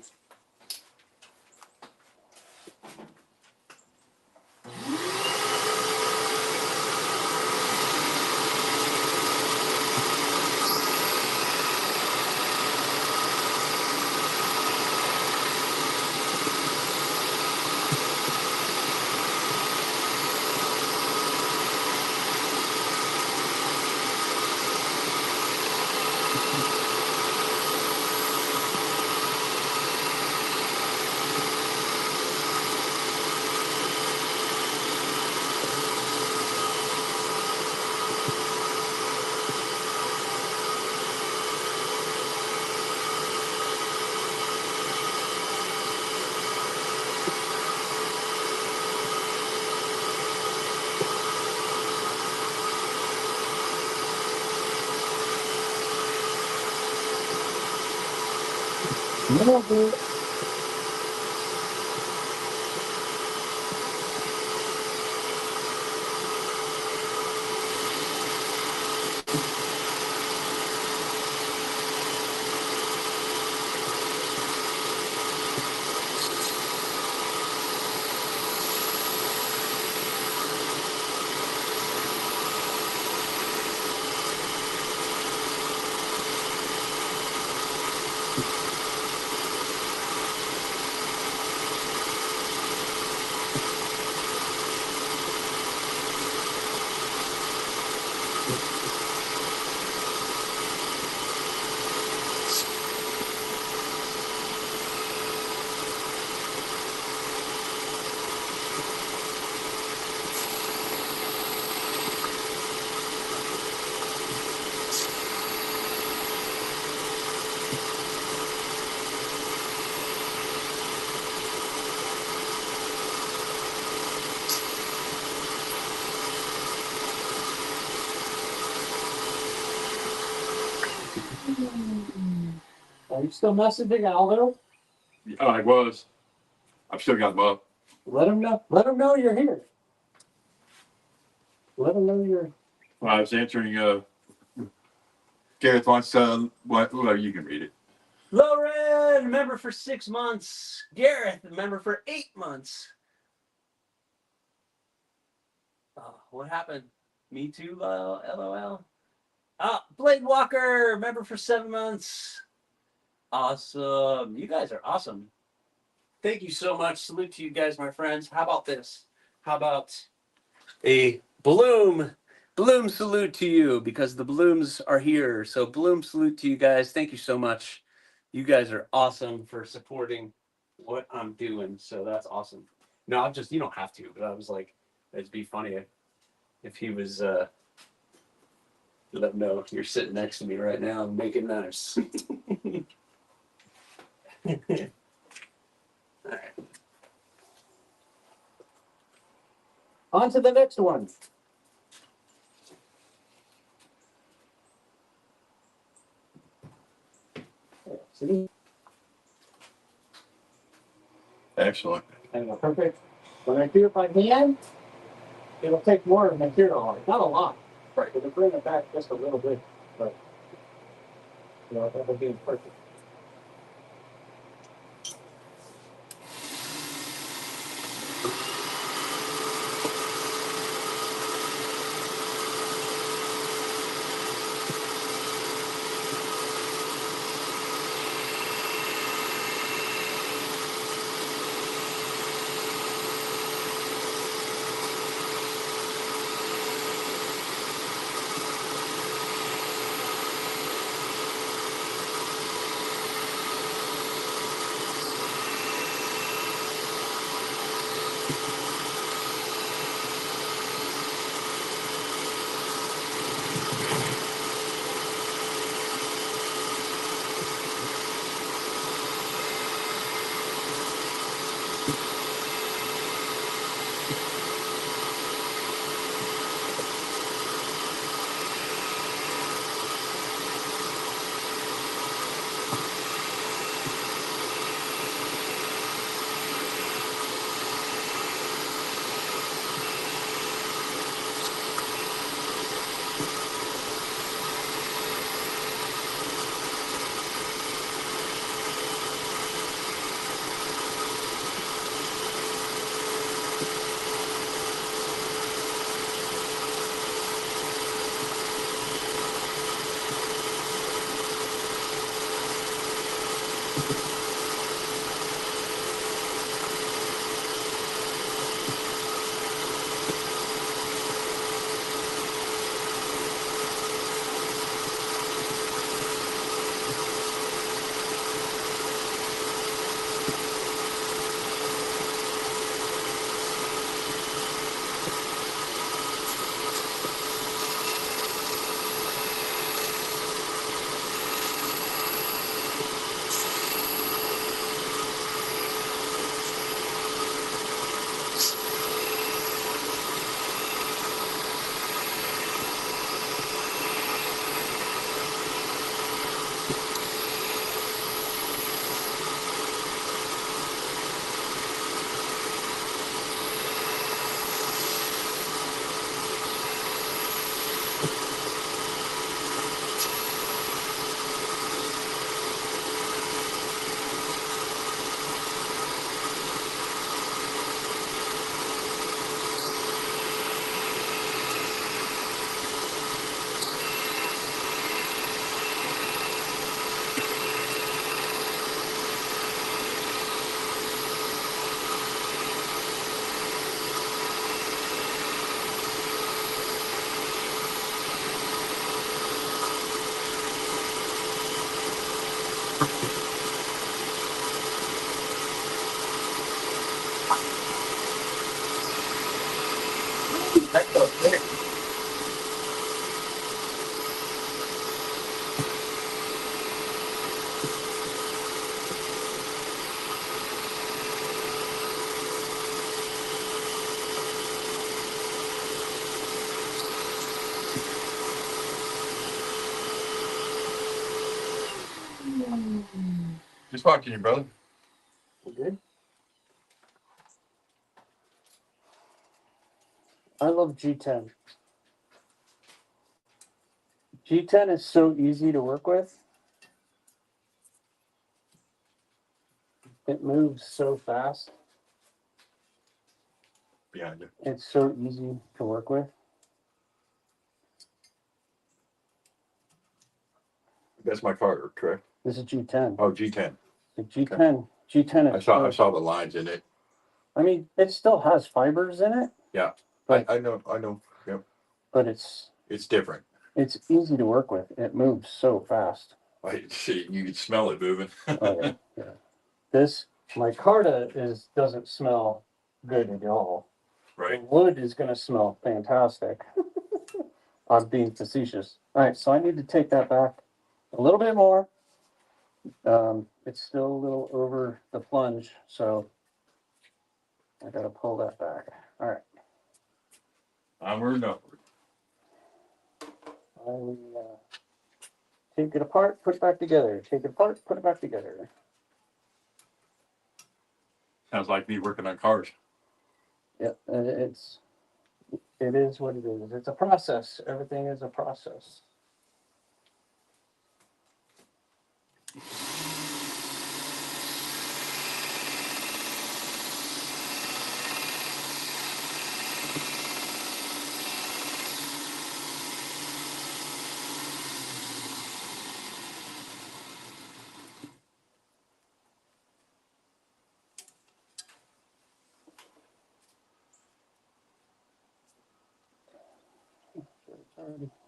Are you still messaging Aldo? I was. I've still got them up. Let him know. Let him know you're here. Let him know you're. Well, I was answering. Gareth wants what? Well, you can read it. Lauren, member for 6 months. Gareth, member for 8 months. Oh, what happened? Me too, LOL. Blade Walker, member for 7 months. Awesome. You guys are awesome. Thank you so much. Salute to you guys, my friends. How about this? How about a bloom salute to you, because the blooms are here. So bloom salute to you guys. Thank you so much. You guys are awesome for supporting what I'm doing. So that's awesome. No, I'm just, you don't have to, but I was like, it'd be funny if he was let him know you're sitting next to me right now and making nice. All right. On to the next one. See? Excellent. And perfect. When I do it by hand, it'll take more material on it. Not a lot. Right. It'll bring it back just a little bit, but that'll be perfect. Nice talking to you, brother. You good? I love G10. G10 is so easy to work with. It moves so fast. Behind you. It's so easy to work with. That's my car, correct? This is G10. Oh, G10. The G10. G10 I is saw the lines in it. I mean, it still has fibers in it. Yeah. But I know. Yep. but it's different. it's easy to work with. It moves so fast. I see. You can smell it moving. Oh, yeah, yeah. This micarta doesn't smell good at all. Right. The wood is going to smell fantastic. I'm being facetious. All right, so I need to take that back a little bit more. It's still a little over the plunge, so I got to pull that back. All right. Onward and upward. I will take it apart, put it back together. Take it apart, put it back together. Sounds like me working on cars. Yep, it is what it is. It's a process. Everything is a process.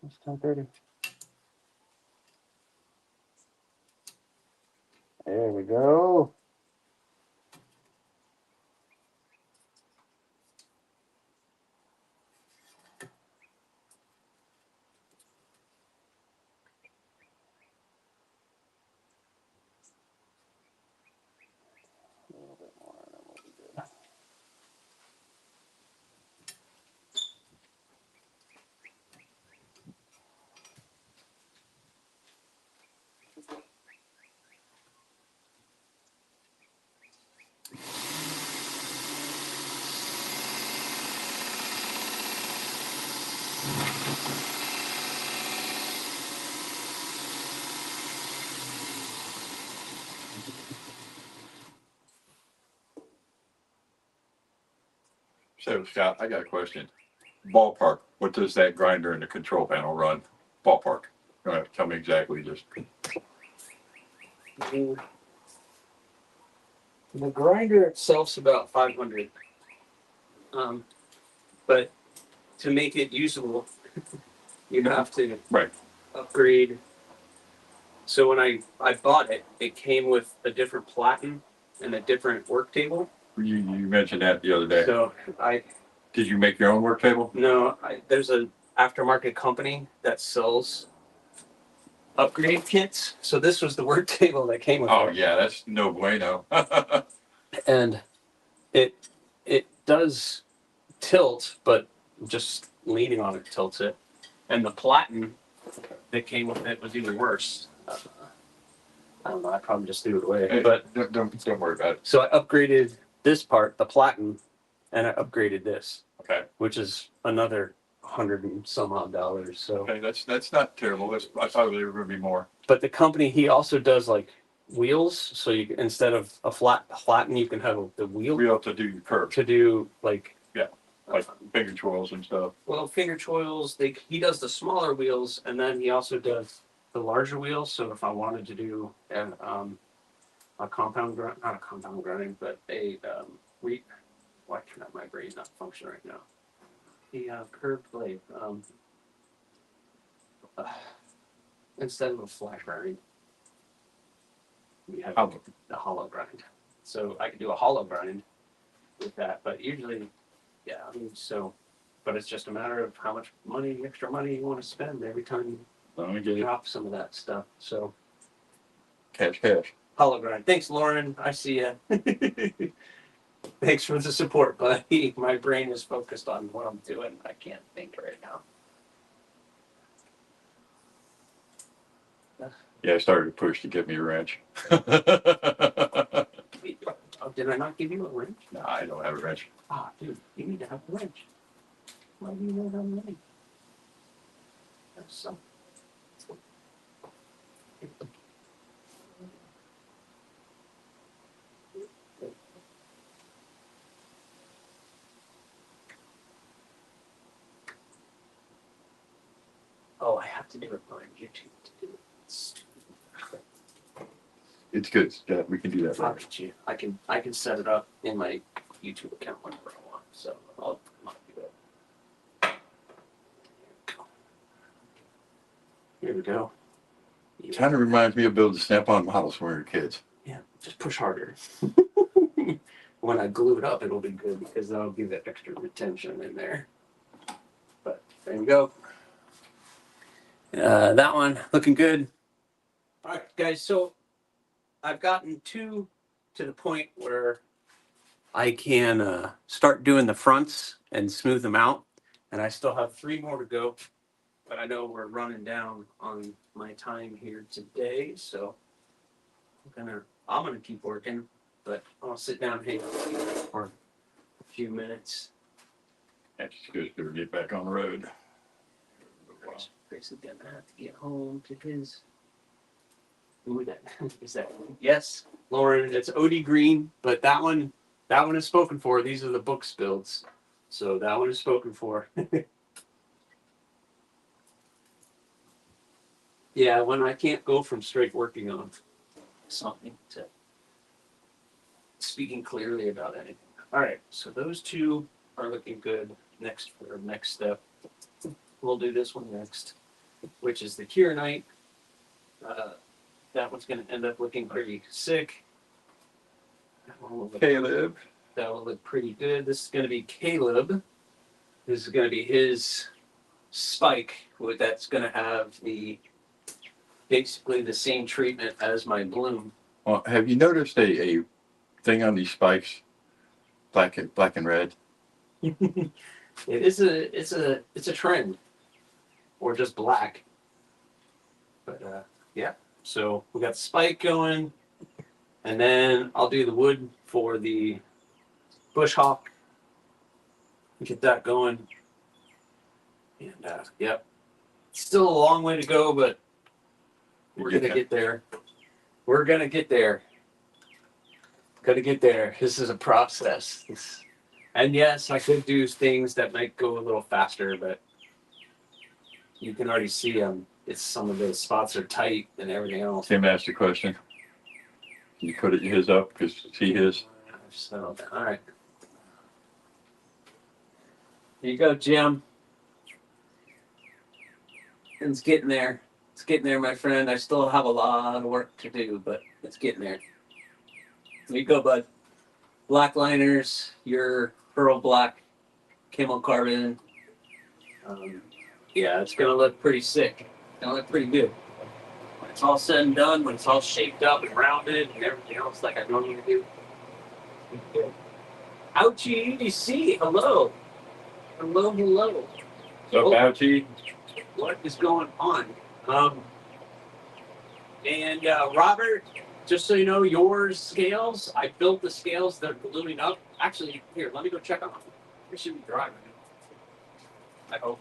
It's 10:30. There we go. A little bit more, and then we'll be good. So, Scott, I got a question. Ballpark. What does that grinder in the control panel run? Ballpark. Tell me exactly. Just. The grinder itself's about 500. But to make it usable, you have to Right. upgrade. So when I bought it, it came with a different platen and a different work table. You mentioned that the other day. So Did you make your own work table? no, there's an aftermarket company that sells upgrade kits. So this was the work table that came with Oh it. yeah, that's no bueno. And it does tilt, but just leaning on it tilts it. And the platen that came with it was even worse. I don't know. I probably just threw it away. Hey, But don't worry about it. so I upgraded this part, the platen, and I upgraded this, Okay. which is another $100 and some odd. So, Okay, that's not terrible. I thought there were going to be more. but the company, he also does like wheels. So you instead of a flat platen, you can have the wheel We have to do curves, to do like like finger twirls and stuff. well, finger choils. He does the smaller wheels, and then he also does the larger wheels. So if I wanted to do a compound grind, not a compound grinding, but a why can my brain not function right now? The curved blade. Instead of a flat grind, we have the hollow grind. So I could do a hollow grind with that, but usually, yeah, I mean, so, but it's just a matter of how much extra money you want to spend every time you drop some of that stuff. So, Cash. hollow grind. Thanks, Lauren. I see ya. Thanks for the support, buddy. My brain is focused on what I'm doing. I can't think right now. Yeah, I started to push to get me a wrench. Oh, did I not give you a wrench? No, I don't have a wrench. Ah, dude, you need to have a wrench. Why do you know how many? That's so. Oh, I have to do it on YouTube to do it. It's good. We can do that I'll later. get you. I can set it up in my YouTube account whenever I want. So I'll do it. Here we go. Kind of reminds me of building Snap-on models when we were kids. Yeah, just push harder. When I glue it up, it'll be good because that'll give that extra retention in there. But there we go. That one looking good. All right, guys. So I've gotten to the point where I can start doing the fronts and smooth them out, and I still have 3 more to go. But I know we're running down on my time here today, so I'm gonna keep working. But I'll sit down and hang out for a few minutes. That's good to get back on the road. Chris is gonna have to get home to his. Ooh, that is that. Yes, Lauren, it's OD Green, but that one is spoken for. These are the books builds, so that one is spoken for. Yeah, when I can't go from straight working on something to speaking clearly about anything. All right, so those 2 are looking good. Next step, we'll do this one next, which is the Kieranite. That one's going to end up looking pretty sick. Caleb. That will look pretty good. This is going to be Caleb. This is going to be his spike. That's going to have basically the same treatment as my bloom. Well, have you noticed a thing on these spikes? Black and red. It's a trend, or just black. But yeah. So we got the spike going, and then I'll do the wood for the bush hawk. Get that going. And yep. Still a long way to go, but we're gonna get there. We're gonna get there. Gotta get there. This is a process. And yes, I could do things that might go a little faster, but you can already see it's some of the spots are tight and everything else. Tim asked a question. Can you put his up? Because see his. So, all right. Here you go, Jim. It's getting there. It's getting there, my friend. I still have a lot of work to do, but it's getting there. There you go, bud. Black liners, your pearl black camel carbon. Yeah, it's gonna look pretty sick. It's gonna look pretty good. When it's all said and done, when it's all shaped up and rounded and everything else like I normally do. Ouchie EDC, hello. Hello. What's up, Ouchie? What is going on? And Robert, just so you know, your scales, I built the scales that are gluing up. Actually, here, let me go check on them. They should be dry right now. I hope.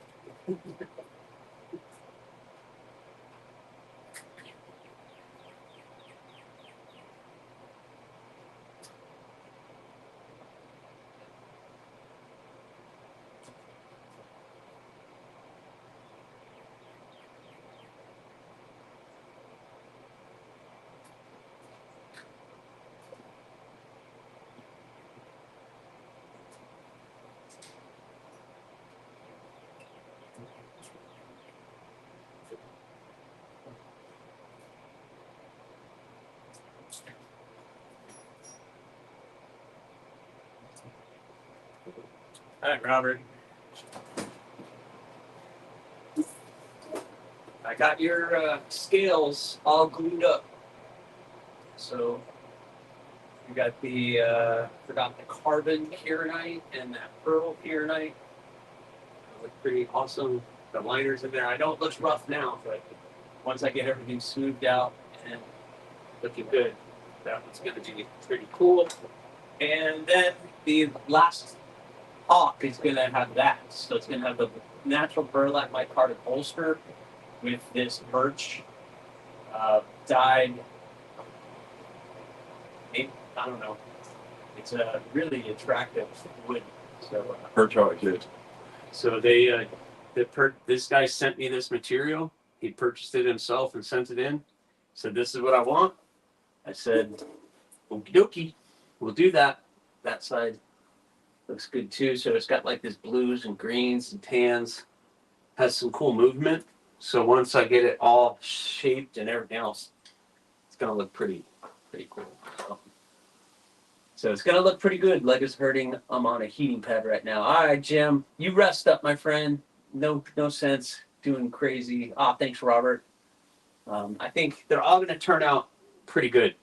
All right, Robert. I got your scales all glued up. So you got the forgot the carbon kieranite and that pearl kieranite. Look pretty awesome. The liners in there. I know it looks rough now, but once I get everything smoothed out and looking good, that one's going to be pretty cool. And then the last hawk is going to have that. So it's going to have the natural burlap micarta bolster with this birch dyed. Maybe, I don't know. It's a really attractive wood. So Birch always is. So this guy sent me this material. He purchased it himself and sent it in. Said, "This is what I want." I said, "Okie dokie, we'll do that." That side looks good too. So it's got like this blues and greens and tans. Has some cool movement. So once I get it all shaped and everything else, it's gonna look pretty cool. So it's gonna look pretty good. Leg is hurting. I'm on a heating pad right now. All right, Jim, you rest up, my friend. No sense doing crazy. Thanks, Robert. I think they're all gonna turn out pretty good.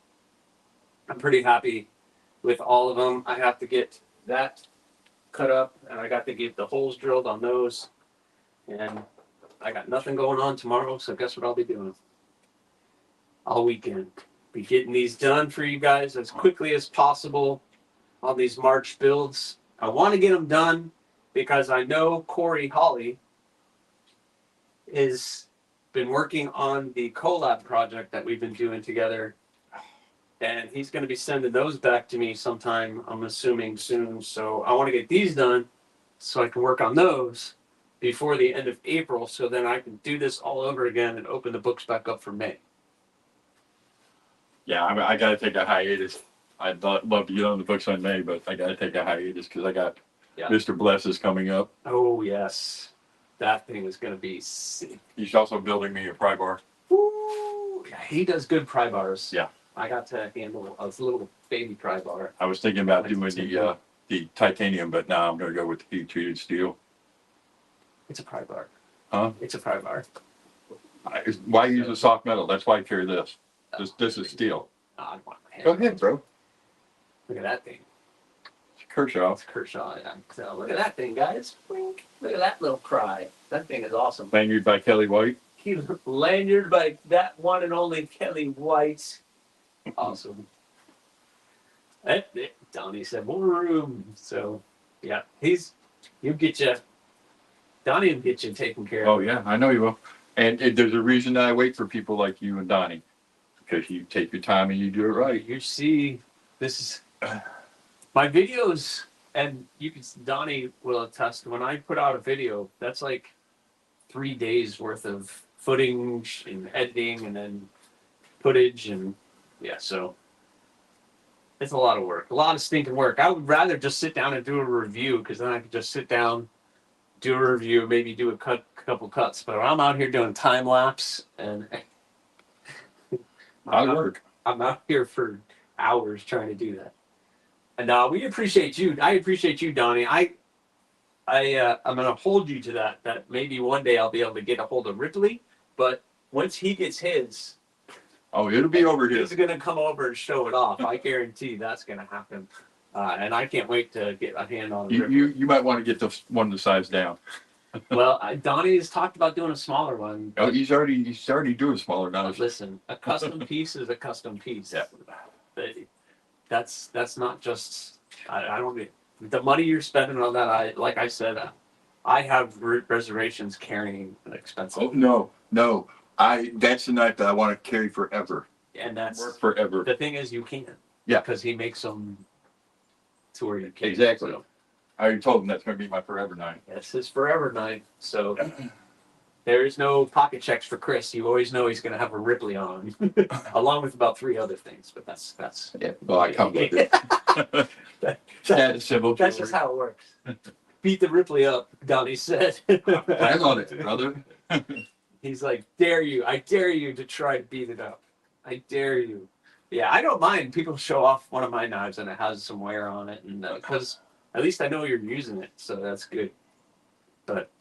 I'm pretty happy with all of them. I have to get that cut up, and I got to get the holes drilled on those. And I got nothing going on tomorrow, so guess what I'll be doing all weekend? Be getting these done for you guys as quickly as possible on these March builds. I want to get them done because I know Corey Holly has been working on the collab project that we've been doing together, and he's going to be sending those back to me sometime, I'm assuming soon. So I want to get these done so I can work on those before the end of April, so then I can do this all over again and open the books back up for May. Yeah, I got to take a hiatus. I'd love to get on the books on May, but I got to take a hiatus because I got Mr. Bless is coming up. Oh, yes. That thing is going to be sick. He's also building me a pry bar. Ooh, yeah, he does good pry bars. Yeah. I got to handle a little baby pry bar. I was thinking about doing the titanium, but now I'm going to go with the heat treated steel. It's a pry bar. Huh? It's a pry bar. Why use a soft metal? That's why I carry this. This is steel. I don't want my hand. Go ahead, bro. Look at that thing. It's Kershaw. It's Kershaw. Yeah. So look at that thing, guys. Look at that little cry. That thing is awesome. Lanyard by Kelly White. Lanyard by that one and only Kelly White. Awesome. Donnie said more room. So yeah, he'll get you. Donnie will get you taken care of. Oh yeah, I know you will. And there's a reason that I wait for people like you and Donnie, because you take your time and you do it right. You see, this is my videos, and you can. Donnie will attest. When I put out a video, that's like 3 days worth of footage and editing, and then footage, and yeah. So it's a lot of work, a lot of stinking work. I would rather just sit down and do a review, because then I could just sit down, do a review, maybe do a couple cuts. But I'm out here doing time lapse, and I'm out here for hours trying to do that. And we appreciate you. I appreciate you, Donnie. I'm gonna hold you to that. That maybe one day I'll be able to get a hold of Ripley, but once he gets his, it'll be over here. He's gonna come over and show it off. I guarantee that's gonna happen. And I can't wait to get a hand on it. You might want to get the size down. Well, Donnie has talked about doing a smaller one. Oh, he's already doing smaller now. Listen, a custom piece is a custom piece. Yeah. That's not just. I don't. The money you're spending on that, like I said, I have reservations carrying an expensive. Oh no! That's the knife that I want to carry forever. And that's work forever. The thing is, you can't. Yeah. Because he makes them to where you can't. Exactly. So. I already told him that's going to be my forever knife. That's his forever knife. So there is no pocket checks for Chris. You always know he's going to have a Ripley on, along with about 3 other things. But that's. Yeah. Well, I come with it. That's civil. That's just how it works. Beat the Ripley up, Donnie said. Hang on it, brother. He's like, dare you. I dare you to try to beat it up. I dare you. Yeah, I don't mind. People show off one of my knives and it has some wear on it. And because at least I know you're using it. So that's good. But,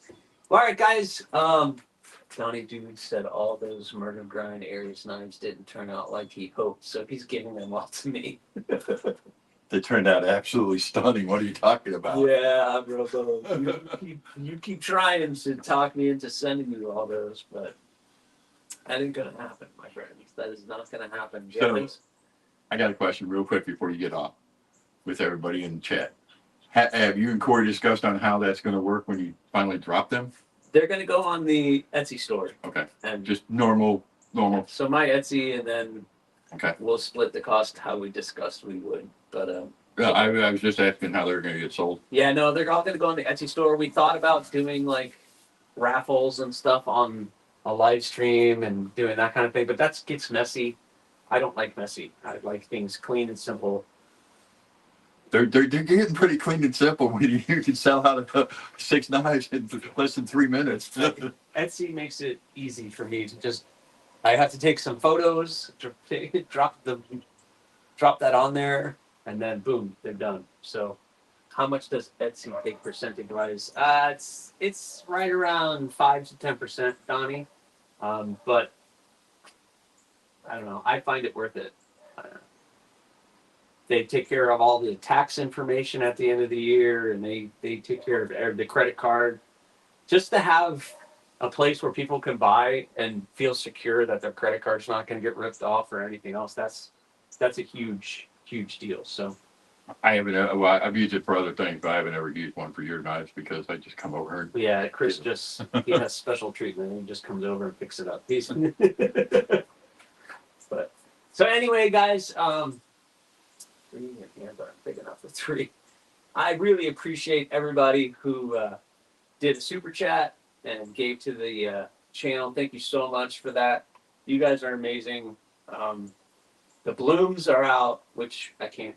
all right, guys. Donnie Dude said all those Murder Grind Aries knives didn't turn out like he hoped. So he's giving them all to me. They turned out absolutely stunning. What are you talking about? Yeah, bro. You keep trying to talk me into sending you all those, but That ain't gonna happen, my friends. That is not gonna happen. So- James? I got a question real quick before you get off with everybody in the chat. Have you and Corey discussed on how that's going to work when you finally drop them? They're gonna go on the Etsy store. Okay. And Just normal. so my Etsy, and then Okay. we'll split the cost how we discussed we would. But I was just asking how they're going to get sold. yeah, no, they're all gonna go on the Etsy store. We thought about doing like raffles and stuff on a live stream and doing that kind of thing, but that gets messy. I don't like messy. I like things clean and simple. They're getting pretty clean and simple when you can sell out of 6 knives in less than 3 minutes. Etsy makes it easy for me to just. I have to take some photos, drop that on there, and then boom, they're done. So, how much does Etsy take percentage wise? It's right around 5 to 10%, Donnie. But I don't know. I find it worth it. They take care of all the tax information at the end of the year, and they take care of the credit card. Just to have a place where people can buy and feel secure that their credit card's not going to get ripped off or anything else. That's a huge deal. So I haven't. Well, I've used it for other things, but I haven't ever used one for your knives because I just come over and. yeah, Chris he has special treatment. He just comes over and picks it up. But so anyway, guys, 3 hands aren't big enough for 3. I really appreciate everybody who did a super chat and gave to the channel. Thank you so much for that. You guys are amazing. The blooms are out, which I can't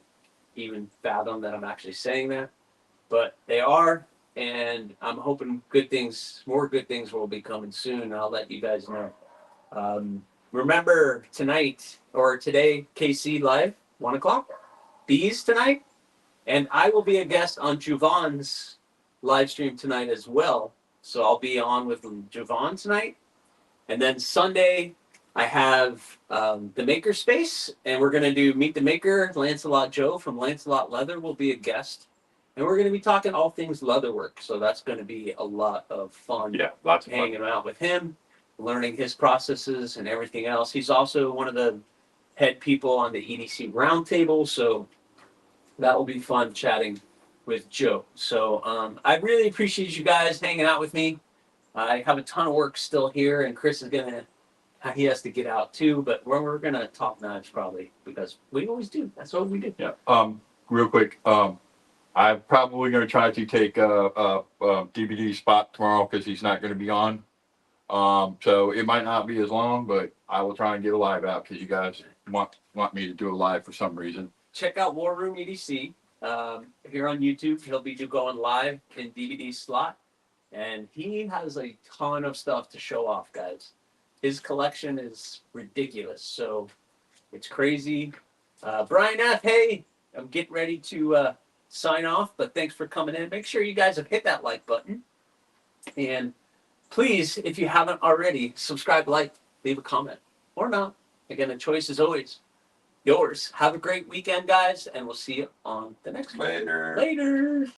even fathom that I'm actually saying that, but they are, and I'm hoping more good things will be coming soon. I'll let you guys know. Remember tonight or today, KC Live, 1 o'clock. Bees tonight, and I will be a guest on Juvan's live stream tonight as well. So I'll be on with Juvan tonight, and then Sunday I have the Maker Space, and we're gonna do Meet the Maker. Lancelot Joe from Lancelot Leather will be a guest, and we're gonna be talking all things leatherwork. So that's gonna be a lot of fun. Yeah, lots of fun. Hanging out with him, learning his processes and everything else. He's also one of the head people on the EDC roundtable, so that will be fun chatting with Joe. So I really appreciate you guys hanging out with me. I have a ton of work still here, and Chris is he has to get out too, but we're gonna talk knives probably because we always do. That's what we do. Yeah. Real quick. I'm probably going to try to take DVD spot tomorrow because he's not going to be on. So it might not be as long, but I will try and get a live out because you guys want me to do a live for some reason. Check out WarroomEDC. Here on YouTube, he'll be going live in DVD slot, and he has a ton of stuff to show off, guys. His collection is ridiculous, so it's crazy. Brian F., hey, I'm getting ready to sign off, but thanks for coming in. Make sure you guys have hit that like button, and please, if you haven't already, subscribe, like, leave a comment, or not. Again, the choice is always yours. Have a great weekend, guys, and we'll see you on the next one. Later. Later.